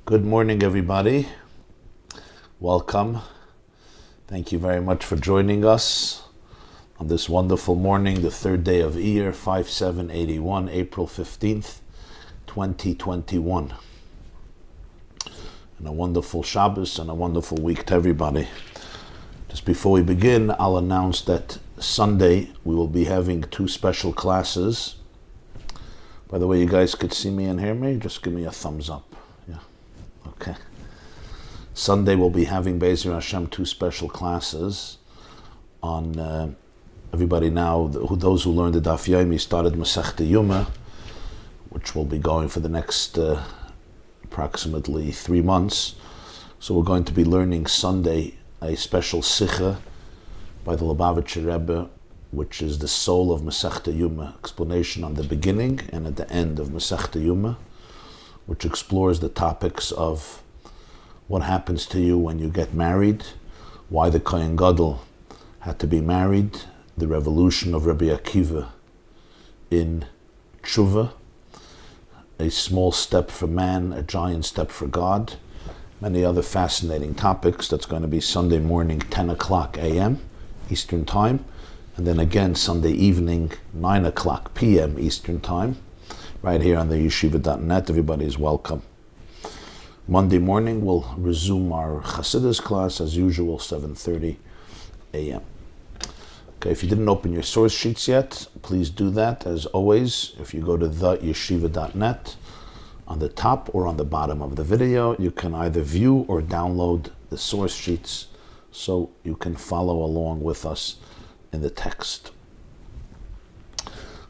Good morning, everybody. Welcome. Thank you very much for joining us on this wonderful morning, the third day of Iyar, 5781, April 15th, 2021. And a wonderful Shabbos and a wonderful week to everybody. Just before we begin, I'll announce that Sunday we will be having two special classes. By the way, you guys could see me and hear me? Just give me a thumbs up. Yeah. Okay. Sunday we'll be having Be'ezer Hashem two special classes on everybody now. Those who learned the Daf Yomi started Masechta Yuma, which will be going for the next approximately 3 months. So we're going to be learning Sunday a special Sikha by the Lubavitcher Rebbe, which is the soul of Masechta Yuma, explanation on the beginning and at the end of Masechta Yuma, which explores the topics of what happens to you when you get married, why the Kohen Gadol had to be married, the revolution of Rabbi Akiva in Tshuva, a small step for man, a giant step for God, many other fascinating topics. That's going to be Sunday morning, 10 o'clock a.m. Eastern Time, and then again Sunday evening, 9 o'clock p.m. Eastern Time, right here on the yeshiva.net. Everybody is welcome. Monday morning we'll resume our Chassidic class as usual, 7:30 a.m. Okay, if you didn't open your source sheets yet, please do that. As always, if you go to theyeshiva.net, on the top or on the bottom of the video, you can either view or download the source sheets so you can follow along with us in the text.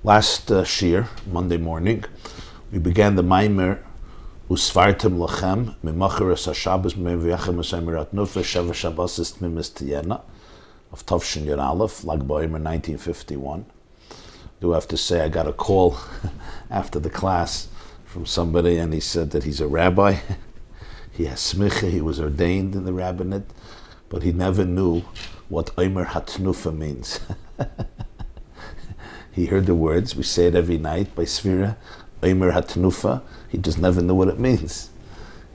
Last shir, Monday morning, we began the Maamer Usvartem Lachem Mimacheres HaShabbos Meviachem Esemirat Nufa Sheva Shabbosis Tmimis Tiyena of Tavshin Yer Aleph, Lag Ba'omer 1951. Do have to say I got a call after the class from somebody, and he said that he's a rabbi. He has smicha, he was ordained in the rabbinate, but he never knew what Omer Hatnufa means. He heard the words, we say it every night by Svira, Omer Hatnufa, he just never knew what it means.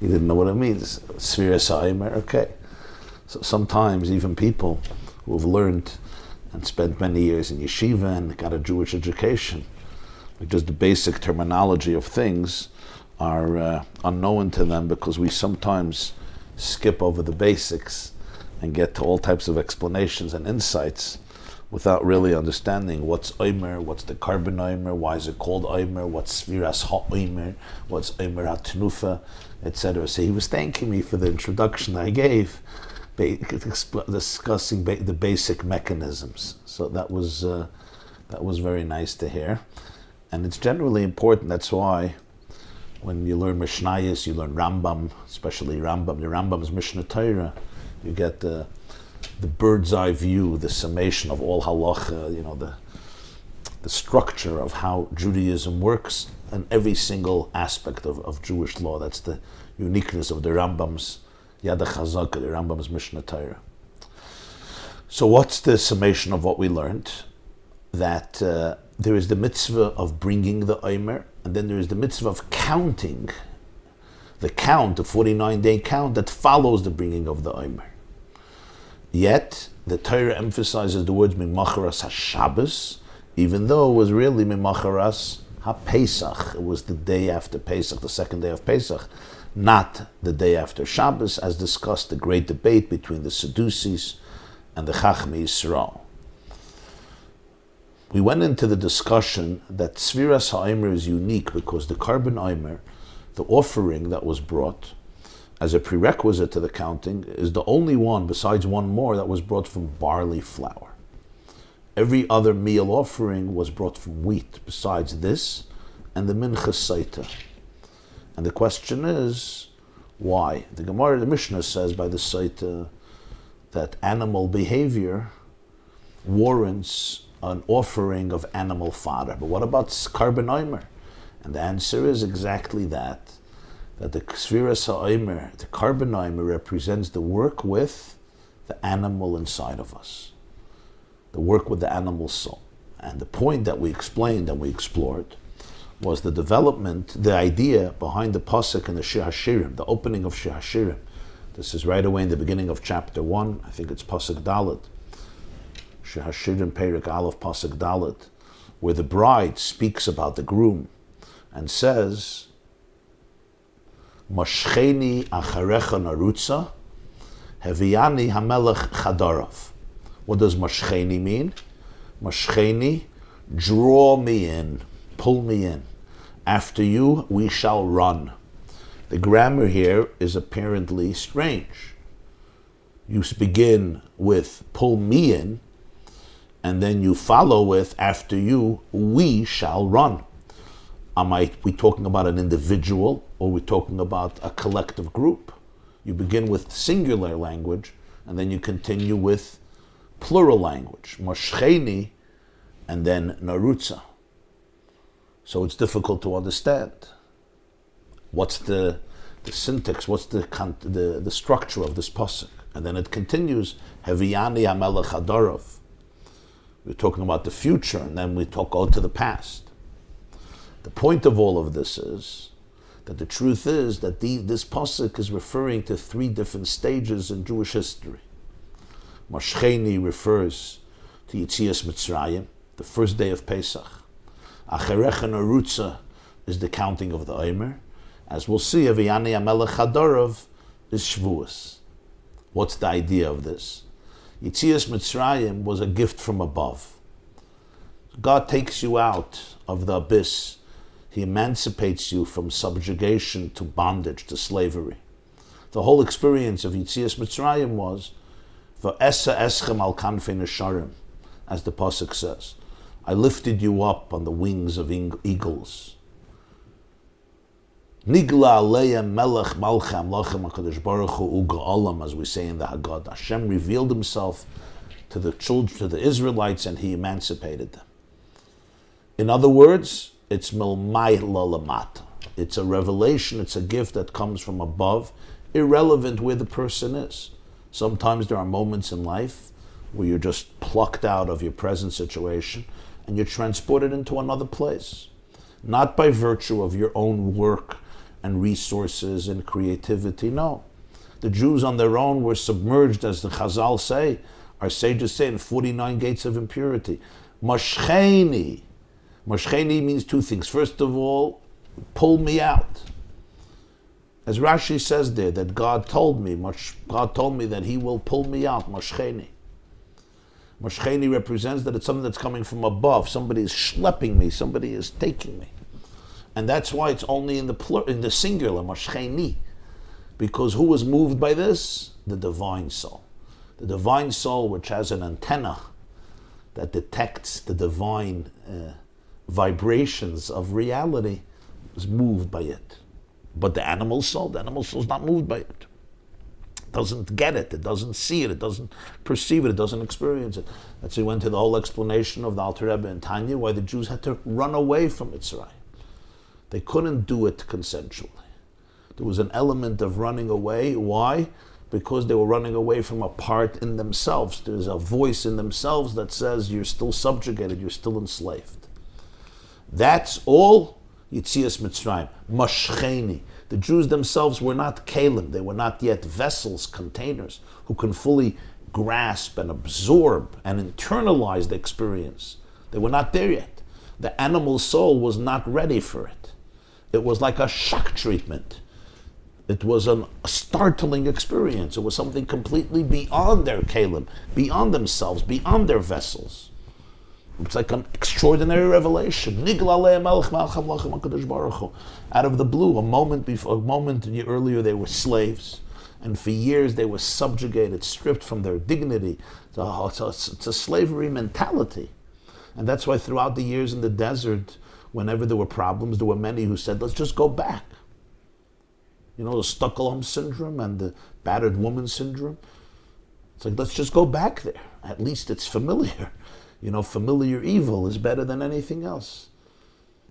He didn't know what it means. Svira Sa'omer, okay. So sometimes even people who have learned and spent many years in yeshiva and got a Jewish education, like just the basic terminology of things are unknown to them, because we sometimes skip over the basics and get to all types of explanations and insights without really understanding what's Omer, what's the carbon Omer, why is it called Omer, what's Sviras Ha-Omer, what's Omer HaTnufa, etc. So he was thanking me for the introduction I gave, discussing the basic mechanisms. So that was very nice to hear. And it's generally important. That's why when you learn Mishnayos, you learn Rambam, especially Rambam. The Rambam's Mishnah Torah, you get the bird's eye view, the summation of all halacha, the structure of how Judaism works and every single aspect of Jewish law. That's the uniqueness of the Rambam's Yad HaChazaka, the Rambam's Mishnah Torah. So what's the summation of what we learned? That there is the mitzvah of bringing the Omer, and then there is the mitzvah of counting, the 49-day count that follows the bringing of the Omer. Yet, the Torah emphasizes the words Mimacheres HaShabbos, even though it was really Mimacheres HaPesach. It was the day after Pesach, the second day of Pesach, not the day after Shabbos, as discussed the great debate between the Sadducees and the Chachmei Yisrael. We went into the discussion that Sviras HaOmer is unique because the carbon Omer, the offering that was brought as a prerequisite to the counting, is the only one, besides one more, that was brought from barley flour. Every other meal offering was brought from wheat, besides this and the Minchas Saita. And the question is, why? The Gemara, the Mishnah says by the Saita that animal behavior warrants an offering of animal fodder. But what about carbon Omer? And the answer is exactly that the Sviras HaOmer, the carbon Omer, represents the work with the animal inside of us, the work with the animal soul. And the point that we explained and we explored was the development, the idea behind the pasuk in the Shir Hashirim, the opening of Shir Hashirim. This is right away in the beginning of chapter 1. I think it's pasuk Dalet. Shir Hashirim Perek Aleph pasuk Dalet, where the bride speaks about the groom and says, Moshcheni acharecha narutza, heviani hamelech chadarav. What does moshcheni mean? Moshcheni, draw me in, pull me in. After you, we shall run. The grammar here is apparently strange. You begin with pull me in, and then you follow with after you, we shall run. Are we talking about an individual, or are we talking about a collective group? You begin with singular language, and then you continue with plural language, moshcheni, and then narutza. So it's difficult to understand. What's the syntax? What's the structure of this pasuk? And then it continues, Heviani hamelech hadarav. We're talking about the future, and then we go to the past. The point of all of this is that the truth is that this pasuk is referring to 3 different stages in Jewish history. Moshcheni refers to Yetzias Mitzrayim, the first day of Pesach. Acherecha narutza is the counting of the Omer. As we'll see, Heviani hamelech hadarav is Shavuos. What's the idea of this? Yetzias Mitzrayim was a gift from above. God takes you out of the abyss. He emancipates you from subjugation to bondage, to slavery. The whole experience of Yetzias Mitzrayim was, V'esa eschem al kanfei nesharim, as the pasuk says. I lifted you up on the wings of eagles. Nigla aleim melech malchem lachem HaKadosh Baruch Hu u'ga'olam, as we say in the Haggadah. Hashem revealed himself to the children, to the Israelites, and he emancipated them. In other words, it's milmai lalamata. It's a revelation, it's a gift that comes from above, irrelevant where the person is. Sometimes there are moments in life where you're just plucked out of your present situation and you're transported into another place. Not by virtue of your own work and resources and creativity, no. The Jews on their own were submerged, as the Chazal say, our sages say, in 49 gates of impurity. Moshcheni. Moshcheni means 2 things. First of all, pull me out. As Rashi says there, that God told me that he will pull me out, Moshcheni. Moshcheni represents that it's something that's coming from above. Somebody is schlepping me, somebody is taking me. And that's why it's only in the singular, Moshcheni. Because who was moved by this? The divine soul. The divine soul, which has an antenna that detects the divine vibrations of reality, is moved by it. But the animal soul is not moved by it. It doesn't get it, it doesn't see it, it doesn't perceive it, it doesn't experience it. That's why we went to the whole explanation of the Alter Rebbe and Tanya, why the Jews had to run away from Mitzrayim. They couldn't do it consensually. There was an element of running away. Why? Because they were running away from a part in themselves. There's a voice in themselves that says you're still subjugated, you're still enslaved. That's all Yetzias Mitzrayim. Moshcheni. The Jews themselves were not kalim. They were not yet vessels, containers, who can fully grasp and absorb and internalize the experience. They were not there yet. The animal soul was not ready for it. It was like a shock treatment. It was a startling experience. It was something completely beyond their kalim, beyond themselves, beyond their vessels. It's like an extraordinary revelation. Out of the blue, a moment earlier they were slaves, and for years they were subjugated, stripped from their dignity. It's a slavery mentality. And that's why throughout the years in the desert, whenever there were problems, there were many who said, let's just go back. You know, the Stockholm syndrome and the battered woman syndrome. It's like, let's just go back there. At least it's familiar. You know, familiar evil is better than anything else.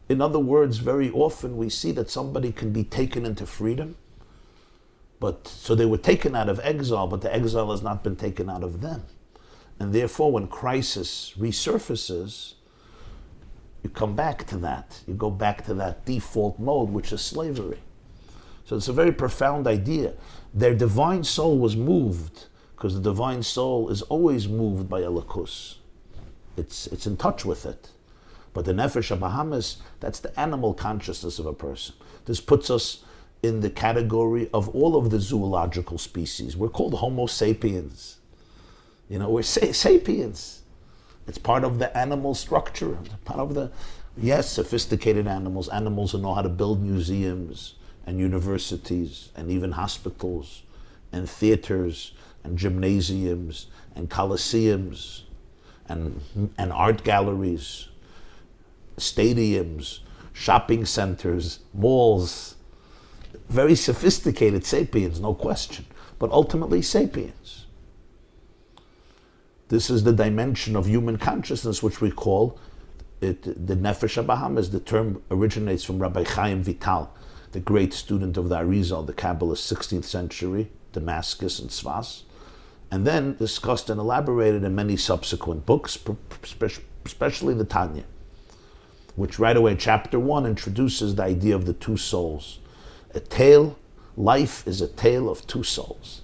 In other words, very often we see that somebody can be taken into freedom. So they were taken out of exile, but the exile has not been taken out of them. And therefore, when crisis resurfaces, you come back to that. You go back to that default mode, which is slavery. So it's a very profound idea. Their divine soul was moved, because the divine soul is always moved by Elokus. It's in touch with it. But the Nefesh HaBahamis, that's the animal consciousness of a person. This puts us in the category of all of the zoological species. We're called Homo sapiens. We're sapiens. It's part of the animal structure. Part of the, sophisticated animals who know how to build museums and universities and even hospitals and theaters and gymnasiums and coliseums and art galleries, stadiums, shopping centers, malls. Very sophisticated sapiens, no question, but ultimately sapiens. This is the dimension of human consciousness which we call it the Nefesh HaBahamis. The term originates from Rabbi Chaim Vital, the great student of the Arizal, the Kabbalist, 16th century, Damascus and Sfas, and then discussed and elaborated in many subsequent books, especially the Tanya, which right away, chapter 1, introduces the idea of the two souls. Life is a tale of two souls.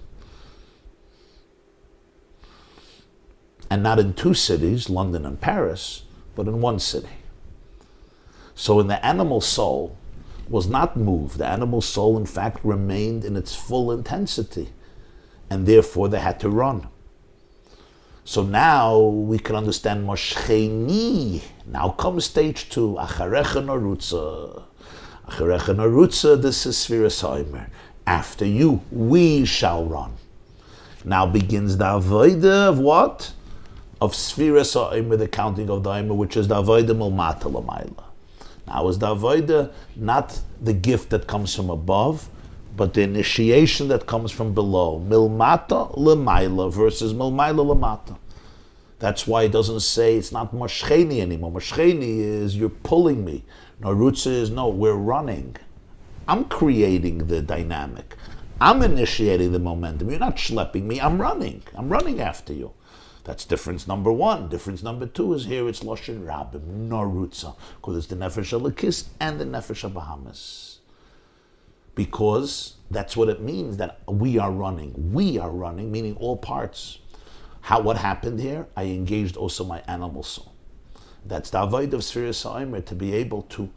And not in two cities, London and Paris, but in one city. So in the animal soul was not moved. The animal soul, in fact, remained in its full intensity. And therefore they had to run. So now we can understand Moshcheni. Now comes stage 2. Acharecha narutza. Acharecha narutza, this is Sfiras HaOmer. After you, we shall run. Now begins the avodah of what? Of Sfiras HaOmer, the counting of the Omer, which is the avodah milmata l'mayla. Now is the avodah not the gift that comes from above, but the initiation that comes from below. Milmata l'mayla versus milmayla l'mata. That's why it doesn't say, it's not moshcheni anymore. Moshcheni is, you're pulling me. Narutza is, no, we're running. I'm creating the dynamic. I'm initiating the momentum. You're not schlepping me, I'm running. I'm running after you. That's difference number 1. Difference number 2 is here, it's Loshen Rabim, Narutza, because it's the Nefesh HaLekis and the Nefesh HaBahamis. Because that's what it means, that we are running. We are running, meaning all parts. What happened here? I engaged also my animal soul. That's the avodah of Sfiras HaOmer, to be able to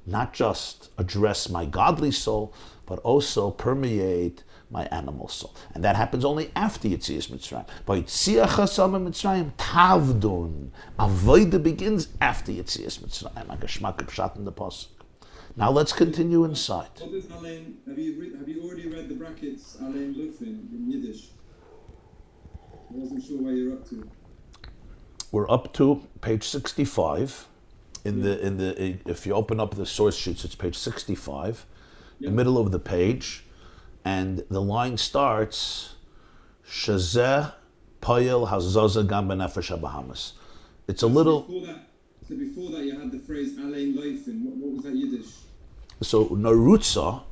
not just address my godly soul, but also permeate my animal soul. And that happens only after Yetzias Mitzrayim. By Yetzias Mitzrayim, Tavdun. Avodah begins after Yetzias Mitzrayim. Agashmak Pshat in the Pasuk. Now let's continue inside. What is Alein? Have you already read the brackets Alein Lufin in Yiddish? I wasn't sure where you're up to. We're up to page 65. If you open up the source sheets, it's page 65, the middle of the page, and the line starts Shazeh Payel Hazaza Gam B'Nefesh HaBahamis. It's a little. Before that, you had the phrase Alein Leifin. What was that Yiddish? So narutza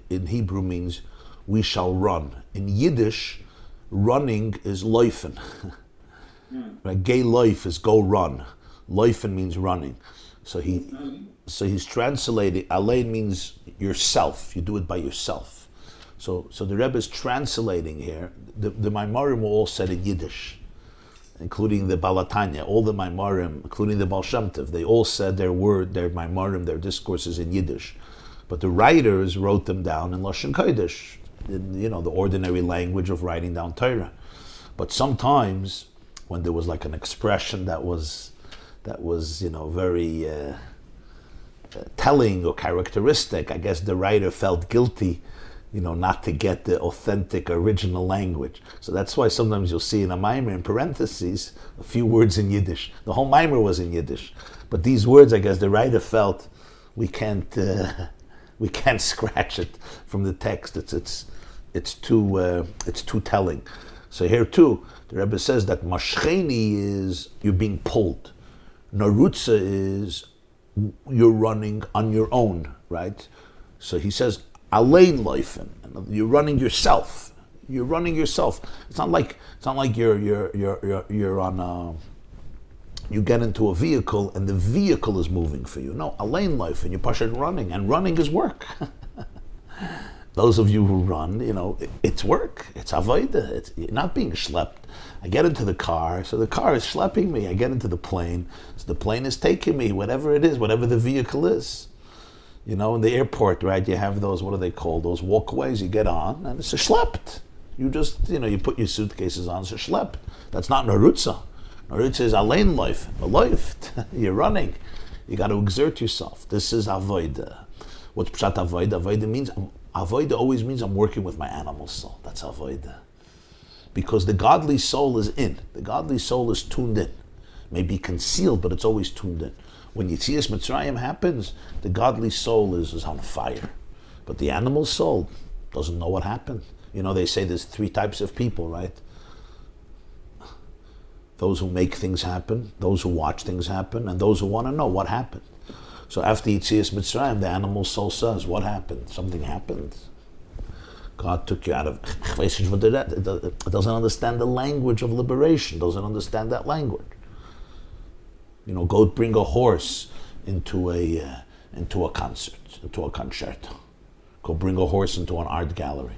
in Hebrew means we shall run. In Yiddish, running is leifen. Right? Gay life is go run. Leifen means running. So he's translating. Alein means yourself. You do it by yourself. So the Rebbe is translating here. The Maamarim were all said in Yiddish, including the Balatanya. All the Maamarim, including the Baal Shem Tov, they all said their Maamarim, their discourses in Yiddish. But the writers wrote them down in Lashon Kodesh, in, the ordinary language of writing down Torah. But sometimes, when there was like an expression that was very telling or characteristic, I guess the writer felt guilty, not to get the authentic original language. So that's why sometimes you'll see in a Maamer, in parentheses, a few words in Yiddish. The whole Maamer was in Yiddish. But these words, I guess the writer felt we can't scratch it from the text. It's too telling. So here too, the Rebbe says that Moshcheni is you're being pulled. Narutza is you're running on your own, right? So he says, Alein Leifen, you're running yourself. You're running yourself. It's not like you're on you get into a vehicle and the vehicle is moving for you. No, a lane life, and you push it running, and running is work. Those of you who run, it's work. It's avodah. You're not being schlepped. I get into the car, so the car is schlepping me. I get into the plane, so the plane is taking me, whatever it is, whatever the vehicle is. In the airport, right, you have those, what are they called, those walkways, you get on, and it's a schlepped. You just, you put your suitcases on, it's a schlepped. That's not narutza. Narutza is a lane life, a life. You're running. You got to exert yourself. This is avodah. What's pshat avodah? Avodah always means I'm working with my animal soul. That's avodah. Because the godly soul is in. The godly soul is tuned in. May be concealed, but it's always tuned in. When Yetzias Mitzrayim happens, the godly soul is on fire. But the animal soul doesn't know what happened. They say there's 3 types of people, right? Those who make things happen, those who watch things happen, and those who want to know what happened. So after Yetzias Mitzrayim, the animal soul says, what happened? Something happened. God took you out of... It doesn't understand the language of liberation, doesn't understand that language. Go bring a horse into a concert, into a concerto. Go bring a horse into an art gallery.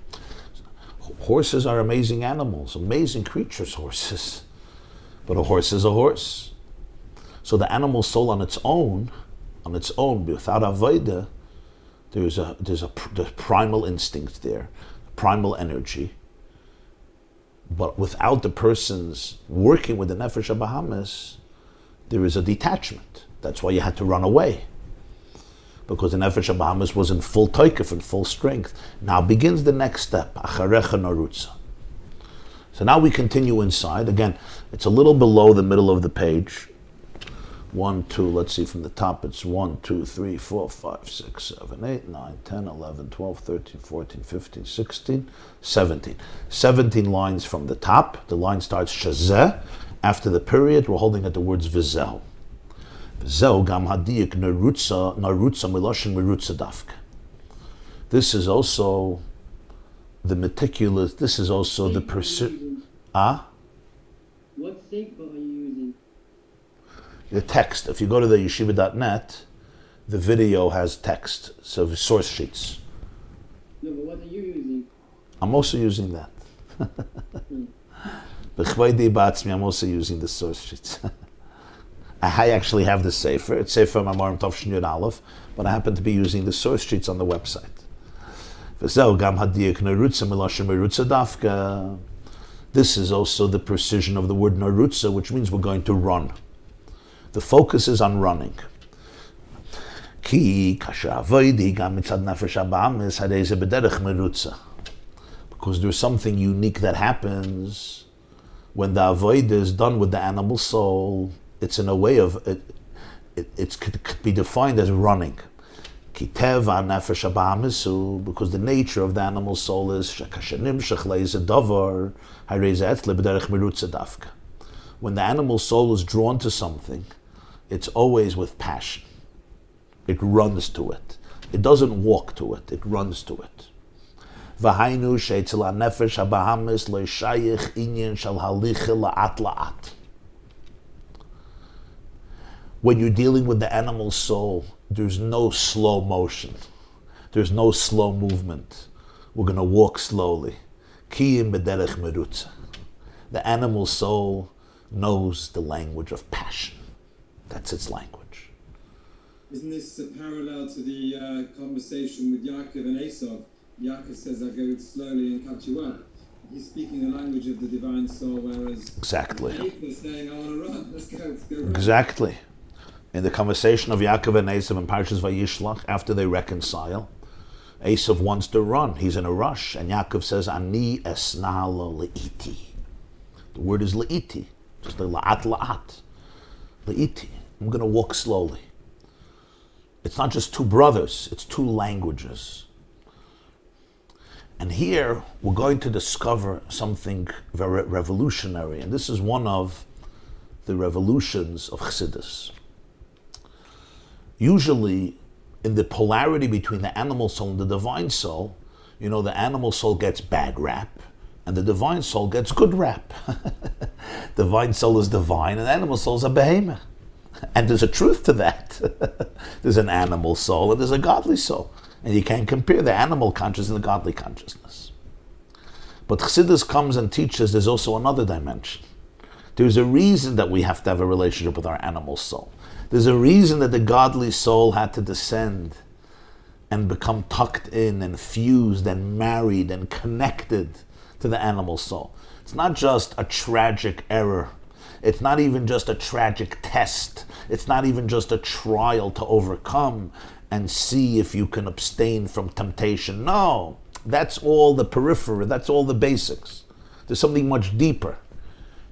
Horses are amazing animals, amazing creatures, horses. But a horse is a horse. So the animal soul on its own, without avodah, there's primal instinct there, primal energy. But without the person's working with the nefesh habahamis, there is a detachment. That's why you had to run away. Because the nefesh habahamis was in full toikef, in full strength. Now begins the next step, acharecha narutza. So now we continue inside. Again, it's a little below the middle of the page. 1, 2, let's see from the top, it's 1, 2, 3, 4, 5, 6, 7, 8, 9, 10, 11, 12, 13, 14, 15, 16, 17. 17 lines from the top. The line starts shazeh. After the period, we're holding at the words v'zeh. V'zeh gam hadiyik narutza miloshin merutza dafka. This is also the meticulous, this is also the pursuit. What sefer are you using? The text. If you go to the yeshiva.net, the video has text, so source sheets. No, but what are you using? I'm also using that. I'm also using the source sheets. I actually have the sefer. It's sefer Maamer Tovshin Yud Aleph, but I happen to be using the source sheets on the website. This is also the precision of the word narutza, which means we're going to run. The focus is on running. Because there's something unique that happens when the avodah is done with the animal soul. It's in a way of, it could be defined as running. Because the nature of the animal soul is when the animal soul is drawn to something, it's always with passion. It runs to it. It doesn't walk to it, it runs to it. When you're dealing with the animal soul, there's no slow motion. There's no slow movement. We're going to walk slowly. The animal soul knows the language of passion. That's its language. Isn't this a parallel to the conversation with Yaakov and Esau? Yaakov says, I'll go slowly and catch you up. He's speaking the language of the divine soul, whereas exactly. Esau is saying, I want to run. Let's go run. Exactly. In the conversation of Yaakov and Esau in Parshas Vayishlach, after they reconcile, Esau wants to run. He's in a rush. And Yaakov says, Ani esna lo le'iti. The word is le'iti. Just like la'at. Le'iti. I'm going to walk slowly. It's not just two brothers. It's two languages. And here, we're going to discover something very revolutionary. And this is one of the revolutions of Chassidus. Usually, in the polarity between the animal soul and the divine soul, the animal soul gets bad rap, and the divine soul gets good rap. Divine soul is divine, and animal soul is a behemoth. And there's a truth to that. There's an animal soul and there's a godly soul. And you can't compare the animal consciousness and the godly consciousness. But Chassidus comes and teaches there's also another dimension. There's a reason that we have to have a relationship with our animal soul. There's a reason that the godly soul had to descend and become tucked in and fused and married and connected to the animal soul. It's not just a tragic error. It's not even just a tragic test. It's not even just a trial to overcome and see if you can abstain from temptation. No, that's all the periphery. That's all the basics. There's something much deeper.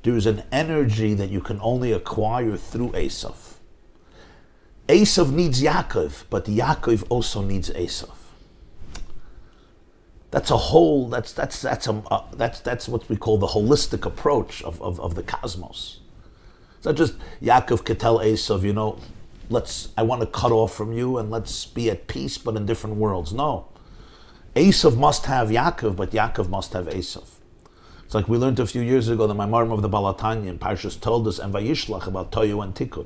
There is an energy that you can only acquire through Esav. Esav needs Yaakov, but Yaakov also needs Esav. That's a whole. That's what we call the holistic approach of the cosmos. It's not just Yaakov could tell Esav, I want to cut off from you and let's be at peace, but in different worlds. No, Esav must have Yaakov, but Yaakov must have Esav. It's like we learned a few years ago, the Maamer of the Balatanya in Parshas told us and Vayishlach about Toyu and Tikkun.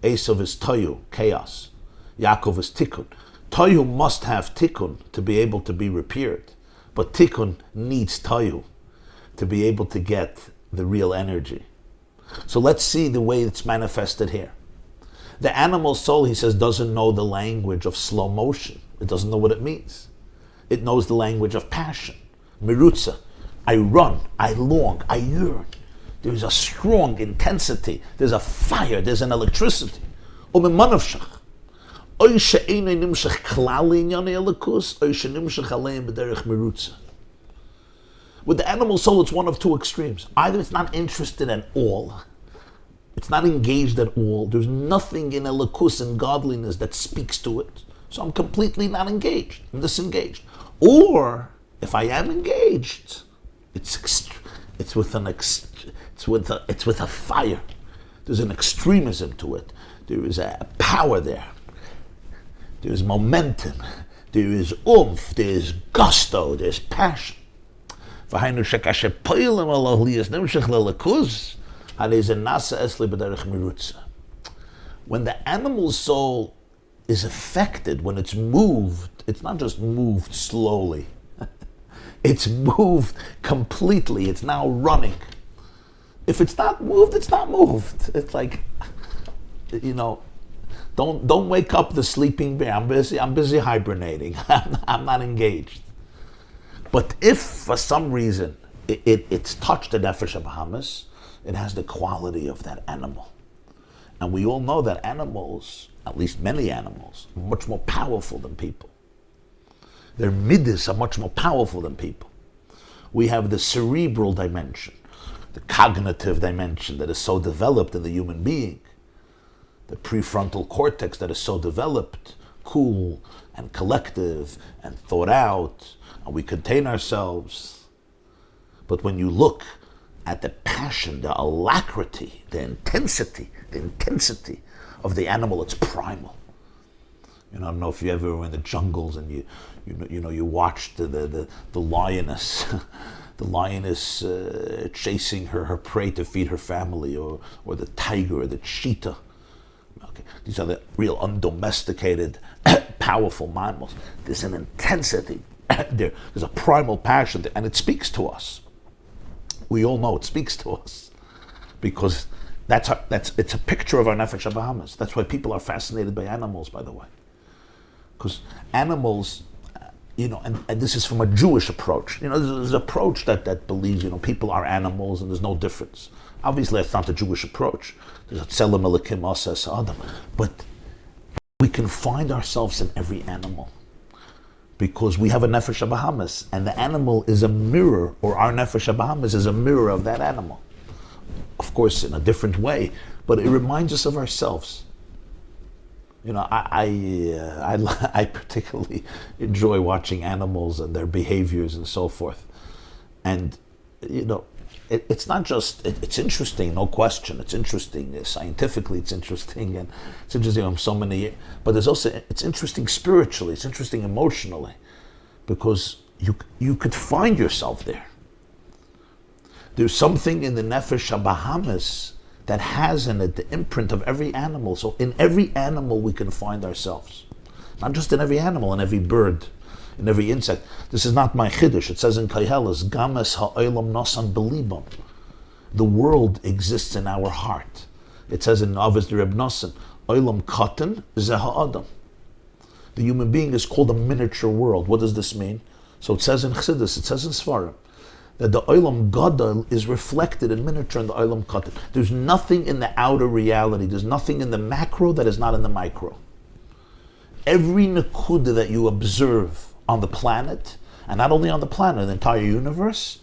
Esav is Toyu, chaos. Yaakov is Tikkun. Toyu must have Tikkun to be able to be repaired, but Tikkun needs Toyu to be able to get the real energy. So let's see the way it's manifested here. The animal soul, he says, doesn't know the language of slow motion. It doesn't know what it means. It knows the language of passion. Mirutza. I run, I long, I yearn. There's a strong intensity. There's a fire. There's an electricity. With the animal soul, it's one of two extremes. Either it's not interested at all. It's not engaged at all. There's nothing in elikus and godliness that speaks to it. So I'm completely not engaged. I'm disengaged. Or if I am engaged, it's with a fire. There's an extremism to it. There is a power there. There is momentum. There is oomph. There is gusto. There's passion. When the animal soul is affected, when it's moved, it's not just moved slowly. It's moved completely. It's now running. If it's not moved, it's not moved. It's like, don't wake up the sleeping bear. I'm busy hibernating. I'm not engaged. But if for some reason it's touched the nefesh Bahamas, it has the quality of that animal. And we all know that animals, at least many animals, are much more powerful than people. Their middas are much more powerful than people. We have the cerebral dimension, the cognitive dimension that is so developed in the human being, the prefrontal cortex that is so developed, cool and collective and thought out, and we contain ourselves. But when you look at the passion, the alacrity, the intensity of the animal, it's primal. I don't know if you ever were in the jungles and you watched the lioness, the lioness chasing her prey to feed her family, or the tiger or the cheetah. Okay, these are the real undomesticated, powerful mammals. There's an intensity. There's a primal passion there, and it speaks to us. We all know it speaks to us because it's a picture of our nefesh Bahamas. That's why people are fascinated by animals, by the way. Because animals, and this is from a Jewish approach. There's an approach that believes, people are animals and there's no difference. Obviously, that's not the Jewish approach. There's a tzelem elikim asas adam. But we can find ourselves in every animal because we have a nefesh Bahamas, and the animal is a mirror, or our nefesh Bahamas is a mirror of that animal. Of course, in a different way, but it reminds us of ourselves. I particularly enjoy watching animals and their behaviors and so forth. And, it's not just, it's interesting, no question. It's interesting scientifically, it's interesting, and it's interesting on so many, but there's also, it's interesting spiritually, it's interesting emotionally, because you could find yourself there. There's something in the Nefesh HaBahamis that has in it the imprint of every animal. So in every animal we can find ourselves. Not just in every animal, in every bird, in every insect. This is not my chiddush. It says in Koheles, Games ha'olam nosan belibam. The world exists in our heart. It says in Lubavitcher Rebbe, Olam katan ze ha'adam. The human being is called a miniature world. What does this mean? So it says in Chassidus, it says in Sfarim, that the Olam Gadol is reflected in miniature in the Olam Katan. There's nothing in the outer reality. There's nothing in the macro that is not in the micro. Every nekuda that you observe on the planet, and not only on the planet, the entire universe,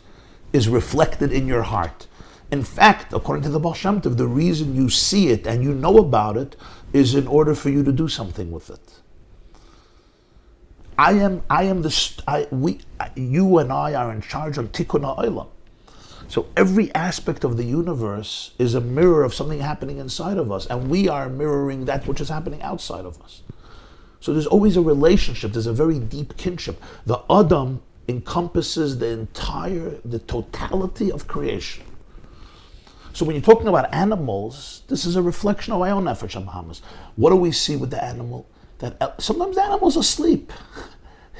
is reflected in your heart. In fact, according to the Baal Shem Tov, the reason you see it and you know about it is in order for you to do something with it. You and I are in charge of Tikkun HaOlam. So every aspect of the universe is a mirror of something happening inside of us, and we are mirroring that which is happening outside of us. So there's always a relationship, there's a very deep kinship. The Adam encompasses the totality of creation. So when you're talking about animals, this is a reflection of our own Nefesh HaBahamis. What do we see with the animal? That sometimes the animals are asleep.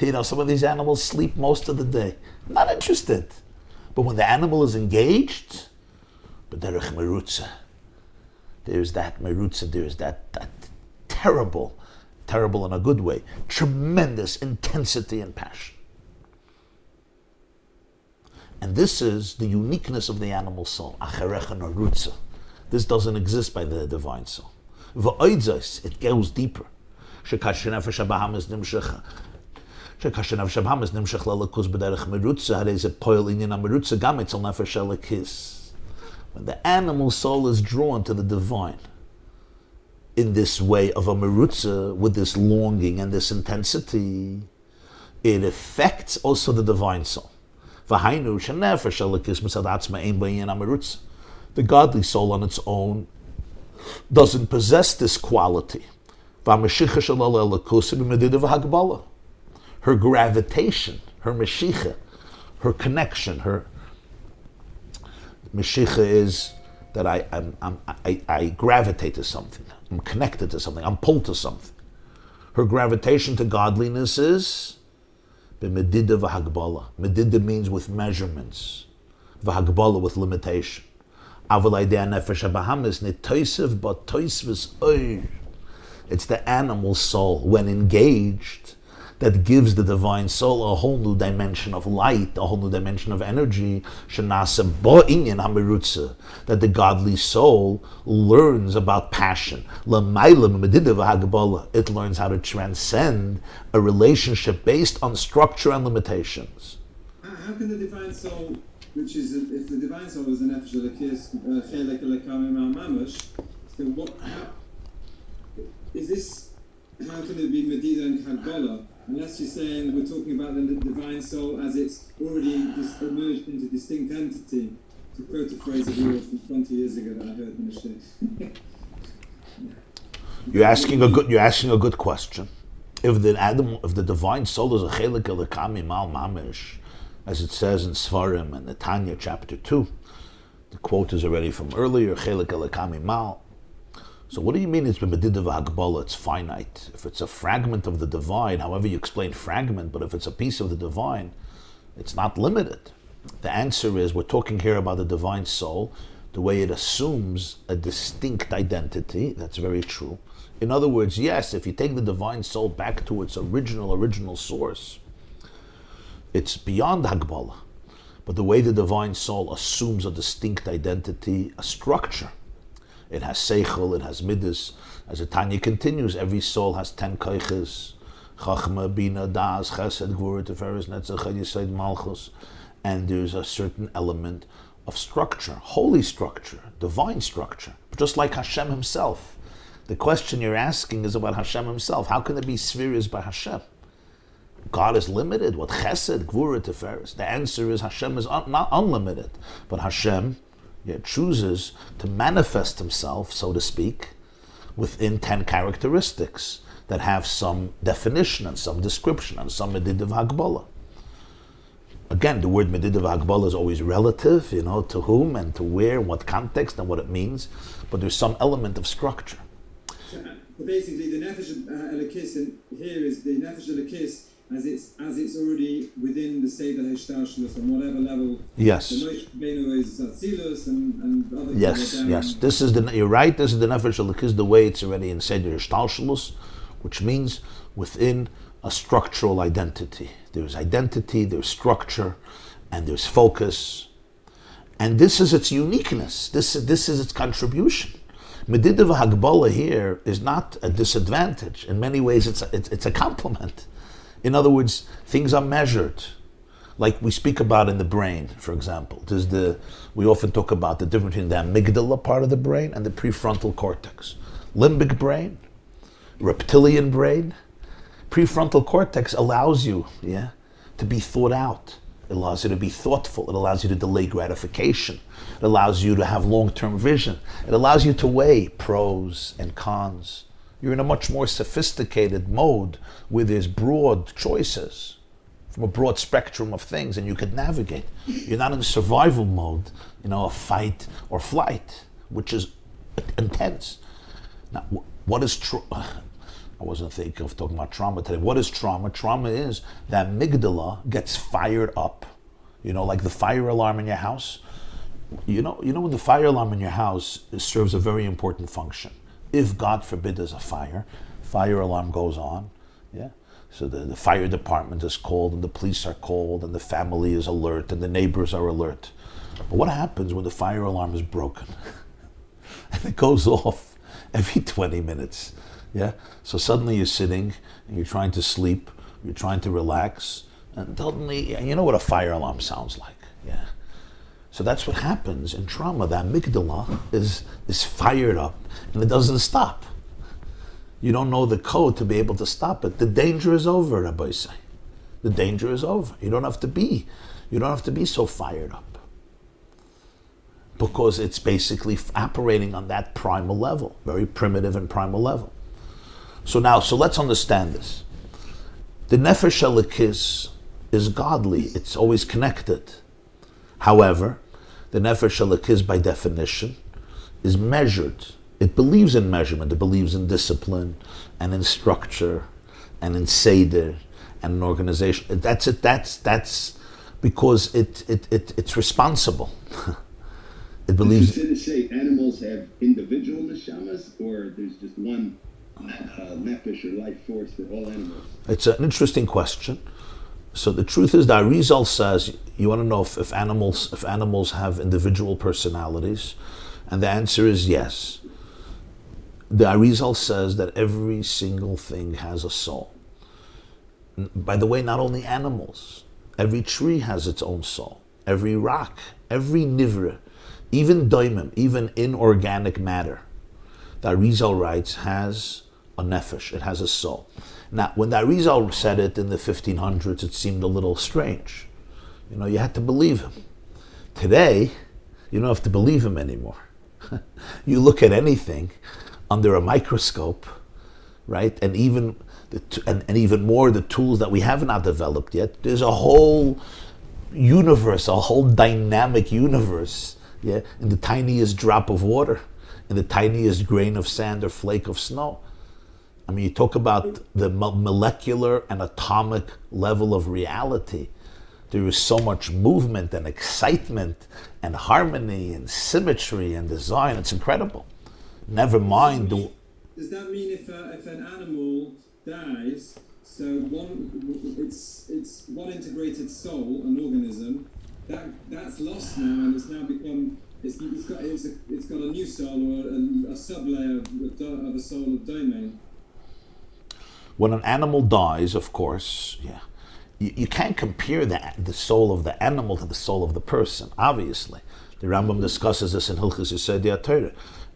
Some of these animals sleep most of the day. I'm not interested. But when the animal is engaged, b'derech merutza, there's that merutza, there's that terrible in a good way, tremendous intensity and passion. And this is the uniqueness of the animal soul. Acherecha narutza. This doesn't exist by the divine soul. V'oidzos, it goes deeper. Shekash nefesh habahamis nimshach. Shekash nefesh habahamis nimshach lelakus b'derech merutza. Harei ze poil inyan merutza gam etzel nefesh elakis. When the animal soul is drawn to the divine in this way of a merutza, with this longing and this intensity, it affects also the divine soul. The godly soul on its own doesn't possess this quality. Her gravitation, her meshicha, her connection, her meshicha is that I gravitate to something. I'm connected to something. I'm pulled to something. Her gravitation to godliness is Medida v'hagbala. Medida means with measurements. V'hagbala with limitation. Avalai nefesh habahamis nitoisev but toisvis oir. It's the animal soul, when engaged, that gives the divine soul a whole new dimension of light, a whole new dimension of energy. Shenasa bo inyan hamerutza, that the godly soul learns about passion. L'mayla medida v'hagbala. It learns how to transcend a relationship based on structure and limitations. How can the divine soul, which is, if the divine soul is an nefesh elokis, chelek Lachem mamash, so is this? How can it be medida and hagbala? Unless you're saying we're talking about the divine soul as it's already emerged into distinct entity, to quote a phrase of yours from 20 years ago that I heard in the shit. You're asking a good question. If the divine soul is a chelik elokami mal mamish, as it says in Sfarim and the Tanya chapter 2, the quote is already from earlier, chelik elokami mal. So what do you mean it's b'medida v'hagbala, it's finite? If it's a fragment of the divine, however you explain fragment, but if it's a piece of the divine, it's not limited. The answer is, we're talking here about the divine soul, the way it assumes a distinct identity. That's very true. In other words, yes, if you take the divine soul back to its original source, it's beyond hagbala. But the way the divine soul assumes a distinct identity, a structure, it has seichel, it has midas. As the Tanya continues, every soul has 10 koiches: chachma, bina, das, chesed, gvura, tiferes, netzach, yesod, malchus. And there's a certain element of structure, holy structure, divine structure, just like Hashem himself. The question you're asking is about Hashem himself. How can there be spheres by Hashem? God is limited. What chesed, gvura, tiferes? The answer is Hashem is not unlimited, but Hashem chooses to manifest himself, so to speak, within 10 characteristics that have some definition and some description and some medida v'hagbala. again, the word medida v'hagbala is always relative, to whom and to where, what context and what it means, but there's some element of structure. So, basically, the nefesh elokis here is the nefesh elokis as it's already within the seder hishtalshelus on whatever level. Yes. The Moshe Rabbeinu is Atzilus and other. Yes. This is you're right. This is the nefesh elokis, the way it's already in seder hishtalshelus, which means within a structural identity. There's structure, and there's focus, and this is its uniqueness. This is its contribution. Medida v'hagbala here is not a disadvantage. In many ways, it's a compliment. In other words, things are measured, like we speak about in the brain, for example. We often talk about the difference between the amygdala part of the brain and the prefrontal cortex. Limbic brain, reptilian brain. Prefrontal cortex allows you, to be thought out. It allows you to be thoughtful. It allows you to delay gratification. It allows you to have long-term vision. It allows you to weigh pros and cons. You're in a much more sophisticated mode where there's broad choices from a broad spectrum of things, and you can navigate. You're not in survival mode, a fight or flight, which is intense. Now, what is true? I wasn't thinking of talking about trauma today. What is trauma? Trauma is that amygdala gets fired up. Like the fire alarm in your house. When the fire alarm in your house serves a very important function. If, God forbid, there's a fire alarm goes on. Yeah. So the fire department is called, and the police are called, and the family is alert, and the neighbors are alert. But what happens when the fire alarm is broken? And it goes off every 20 minutes. Yeah, so suddenly you're sitting and you're trying to sleep, you're trying to relax, and suddenly, you know what a fire alarm sounds like. Yeah, so that's what happens in trauma. The amygdala is fired up and it doesn't stop. You don't know the code to be able to stop it. The danger is over, Rabbi say. The danger is over. You don't have to be so fired up, because it's basically operating on that primal level, very primitive and primal level. So let's understand this. The nefesh elokis is godly. It's always connected. However, the nefesh elokis, by definition, is measured. It believes in measurement. It believes in discipline and in structure and in seder and in organization. That's it. That's because it's responsible. It believes. Did you say animals have individual neshamas, or there's just one nefesh or life force for all animals? It's an interesting question. So the truth is that Arizal says, you want to know if animals have individual personalities, and the answer is yes. The Arizal says that every single thing has a soul. By the way, not only animals, every tree has its own soul. Every rock, every nivra, even daimim, even inorganic matter, the Arizal writes, has a nefesh, it has a soul. Now, when the Arizal said it in the 1500s, it seemed a little strange. You had to believe him. Today, you don't have to believe him anymore. You look at anything under a microscope, right? And even even more the tools that we have not developed yet. There's a whole universe, a whole dynamic universe, in the tiniest drop of water, in the tiniest grain of sand or flake of snow. I mean, you talk about the molecular and atomic level of reality. There is so much movement and excitement and harmony and symmetry and design. It's incredible. Never mind. Does that mean if an animal dies, so it's one integrated soul, an organism, that's lost now, and it's now become it's got a new soul, or a sub-layer of a soul of domain? When an animal dies, of course, you can't compare the soul of the animal to the soul of the person, obviously. The Rambam discusses this in Hilchos Yesodei HaTorah.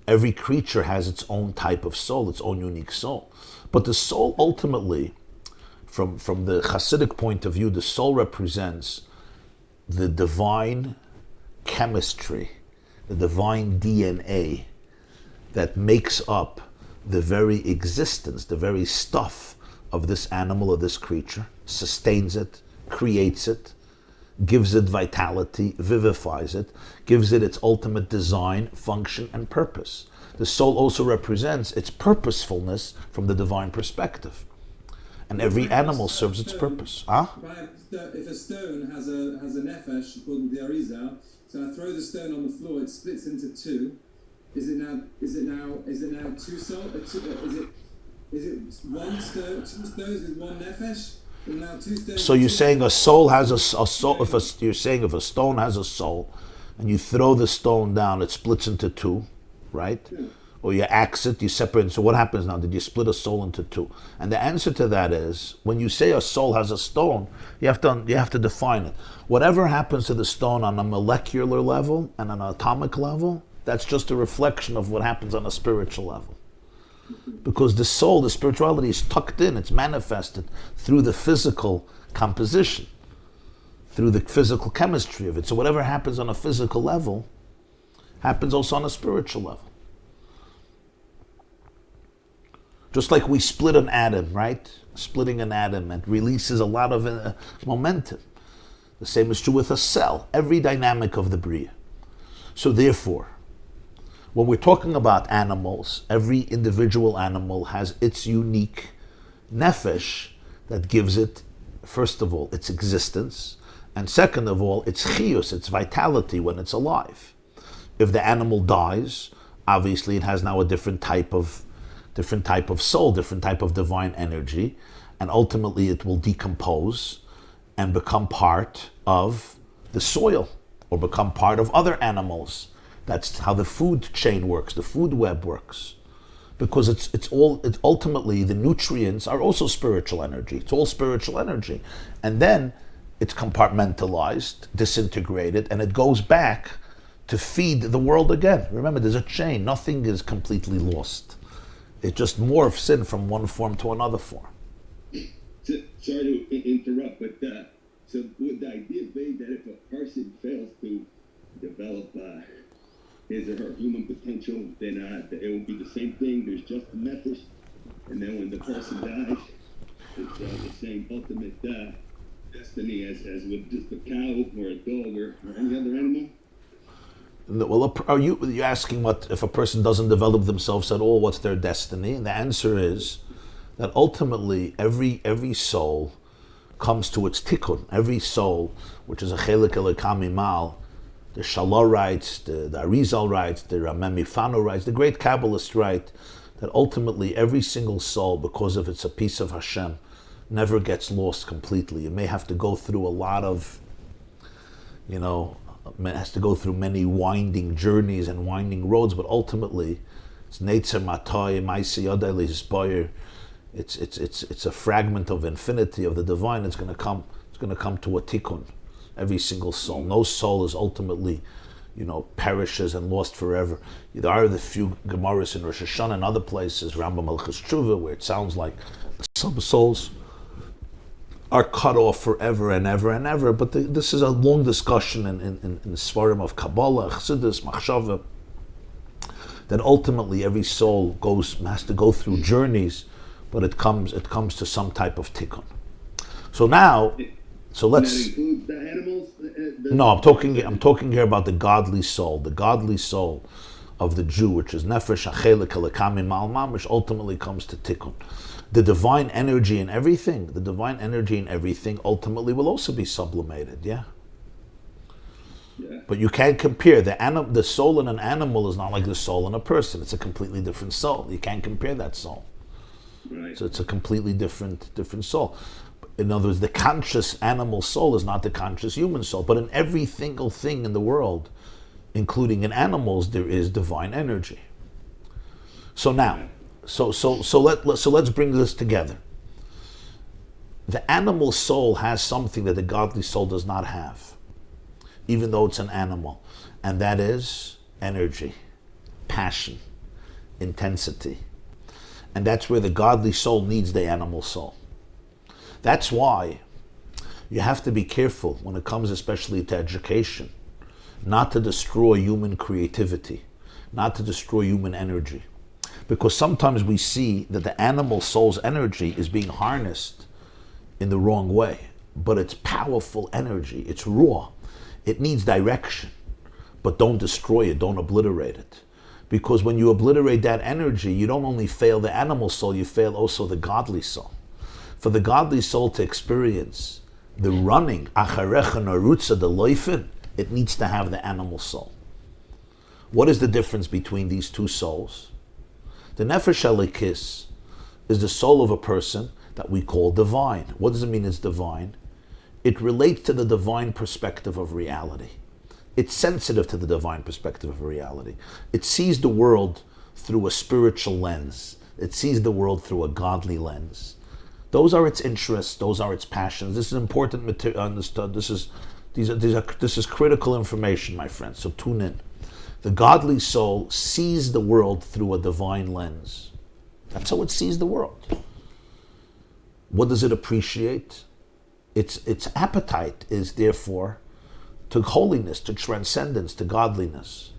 Every creature has its own type of soul, its own unique soul. But the soul ultimately, from the Chassidic point of view, the soul represents the divine chemistry, the divine DNA that makes up the very existence, the very stuff of this animal or this creature, sustains it, creates it, gives it vitality, vivifies it, gives it its ultimate design, function, and purpose. The soul also represents its purposefulness from the divine perspective. And every animal serves its purpose. If a stone has a nefesh, according to the Arizal, so I throw the stone on the floor, it splits into two. Is it now two souls? Is it one stone, two stones with one nefesh? Or now two stones? So you're saying a soul has a soul. You're saying if a stone has a soul, and you throw the stone down, it splits into two, right? Yeah. Or you axe it, you separate it. So what happens now? Did you split a soul into two? And the answer to that is, when you say a soul has a stone, you have to define it. Whatever happens to the stone on a molecular level and on an atomic level, that's just a reflection of what happens on a spiritual level. Because the soul, the spirituality is tucked in, it's manifested through the physical composition, through the physical chemistry of it. So whatever happens on a physical level happens also on a spiritual level. Just like we split an atom, right? Splitting an atom, it releases a lot of momentum. The same is true with a cell, every dynamic of the Bria. So therefore, when we're talking about animals, every individual animal has its unique nefesh that gives it, first of all, its existence, and second of all, its chiyus, its vitality when it's alive. If the animal dies, obviously it has now a different type of soul, different type of divine energy, and ultimately it will decompose and become part of the soil or become part of other animals. That's how the food chain works, the food web works. Because it's ultimately the nutrients are also spiritual energy. It's all spiritual energy. And then it's compartmentalized, disintegrated, and it goes back to feed the world again. Remember, there's a chain. Nothing is completely lost. It just morphs in from one form to another form. Sorry to interrupt, but so would the idea be that if a person fails to develop his or her human potential, then it will be the same thing? There's just a method, and then when the person dies, it's the same ultimate destiny as with just a cow or a dog or any other animal? Well, are you asking what if a person doesn't develop themselves at all? What's their destiny? And the answer is that ultimately every soul comes to its tikkun. Every soul, which is a chelik elokam mal, the Shalah writes, the Arizal writes, the Rameh Mifano writes, the great Kabbalist write that ultimately every single soul, because of it's a piece of Hashem, never gets lost completely. You may have to go through a lot of, has to go through many winding journeys and winding roads, but ultimately it's Neitzer Matai, Maisi Yadai Lizboyer. It's a fragment of infinity of the divine. It's going to come to a tikkun. Every single soul. No soul is ultimately, perishes and lost forever. There are the few Gemaras in Rosh Hashanah and other places, Rambam Hilchos Tshuva, where it sounds like some souls are cut off forever and ever and ever. But this is a long discussion in the Svarim of Kabbalah, Chassidus, Machshava, that ultimately every soul has to go through journeys, but it comes to some type of tikkun. So let's. That includes the animals. No, I'm talking here about the godly soul of the Jew, which is nefesh achelik elokam Maamar, which ultimately comes to tikkun. The divine energy in everything, ultimately will also be sublimated. Yeah. But you can't compare the soul in an animal is not like the soul in a person. It's a completely different soul. You can't compare that soul. Right. So it's a completely different soul. In other words, the conscious animal soul is not the conscious human soul. But in every single thing in the world, including in animals, there is divine energy. So now, let's bring this together. The animal soul has something that the godly soul does not have, even though it's an animal, and that is energy, passion, intensity. And that's where the godly soul needs the animal soul. That's why you have to be careful when it comes especially to education, not to destroy human creativity, not to destroy human energy. Because sometimes we see that the animal soul's energy is being harnessed in the wrong way. but it's powerful energy. It's raw. It needs direction, but don't destroy it, don't obliterate it. Because when you obliterate that energy, you don't only fail the animal soul, you fail also the godly soul. For the godly soul to experience the running, acharecha narutza, the loifen, it needs to have the animal soul. What is the difference between these two souls? The nefesh elikis is the soul of a person that we call divine. What does it mean it's divine? It relates to the divine perspective of reality. It's sensitive to the divine perspective of reality. It sees the world through a spiritual lens. It sees the world through a godly lens. Those are its interests. Those are its passions. This is important material. Understood. This is critical information, my friends. So tune in. The godly soul sees the world through a divine lens. That's how it sees the world. What does it appreciate? Its appetite is therefore to holiness, to transcendence, to godliness.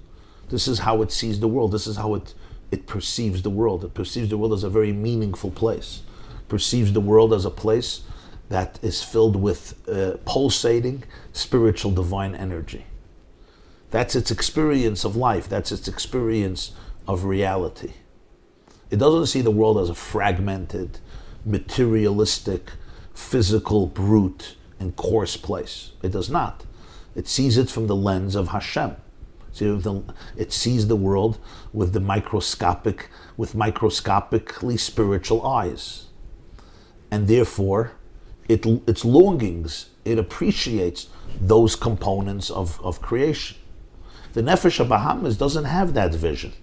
This is how it sees the world. This is how it perceives the world. It perceives the world as a very meaningful place. Perceives the world as a place that is filled with pulsating spiritual divine energy. That's its experience of life. That's its experience of reality. It doesn't see the world as a fragmented, materialistic, physical, brute, and coarse place. It does not. It sees it from the lens of Hashem. It sees the world with microscopically spiritual eyes. And therefore, its longings, it appreciates those components of creation. The Nefesh HaBahamis doesn't have that vision.